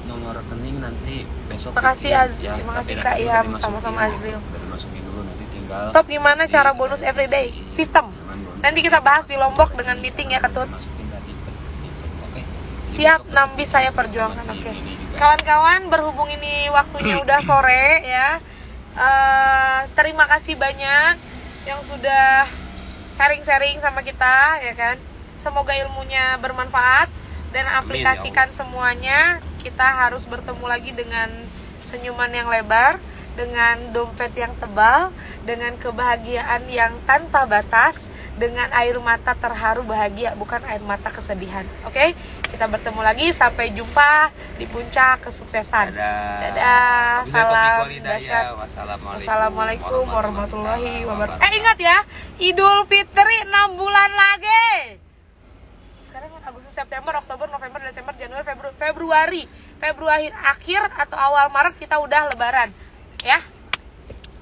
Nomor rekening nanti besok.
Makasih
ya,
terima kasih
tapi
Kak
nanti
Iam,
dimasukin,
sama-sama Azril.
udah dimasukin dulu, nanti tinggal
Top gimana cara bonus everyday? Sistem. Nanti kita bahas di Lombok dengan meeting ya Ketut.
masukin tadi. Oke.
Siap, 6 bis saya perjuangkan. Oke. Kawan-kawan, berhubung ini waktunya udah sore ya. Terima kasih banyak yang sudah sharing-sharing sama kita ya kan. Semoga ilmunya bermanfaat dan aplikasikan semuanya. Kita harus bertemu lagi dengan senyuman yang lebar, dengan dompet yang tebal, dengan kebahagiaan yang tanpa batas, dengan air mata terharu bahagia, bukan air mata kesedihan. Oke? Kita bertemu lagi, sampai jumpa di puncak kesuksesan. Dadah. Salam dahsyat. Wassalamualaikum warahmatullahi wabarakatuh. Ingat ya, Idul Fitri 6 bulan lagi. Sekarang kan Agustus, September, Oktober, November, Desember, Januari, Februari akhir atau awal Maret kita udah lebaran. Ya.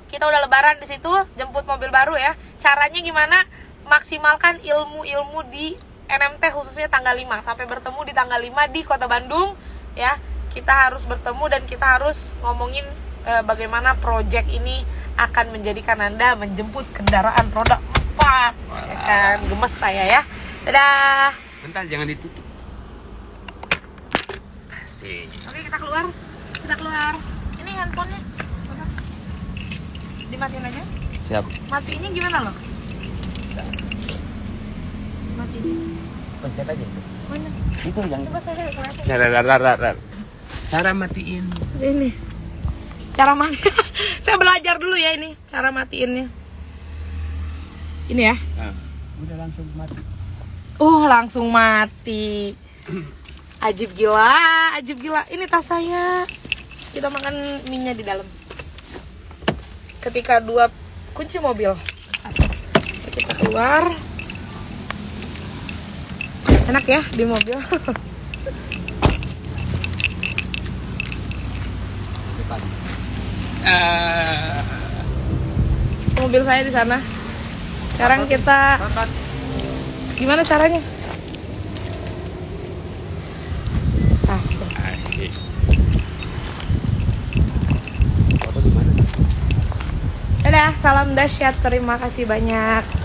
Kita udah lebaran di situ, jemput mobil baru ya. Caranya gimana? Maksimalkan ilmu-ilmu di NMT khususnya tanggal 5. Sampai bertemu di tanggal 5 di Kota Bandung ya. Kita harus bertemu dan kita harus ngomongin bagaimana project ini akan menjadikan Anda menjemput kendaraan roda 4. Ya kan, gemes saya ya. Dadah.
Bentar, jangan ditutup. Asik.
Oke, kita keluar. Ini handphonenya. Mana? Dimatiin aja.
Siap.
Matiinnya gimana loh? Matiin.
Pencet aja.
Mana?
Itu yang.
Coba saya
Dar. Cara matiin.
Sini. Cara mati. Saya belajar dulu ya ini cara matiinnya. Ini ya.
Nah, udah langsung mati.
Langsung mati. Ajib gila. Ini tas saya. Kita makan mie-nya di dalam. Ketika 2 kunci mobil. Kita keluar. Enak ya di mobil. Mobil saya di sana. Sekarang kita gimana caranya? Asik. Dadah, salam dahsyat. Terima kasih banyak.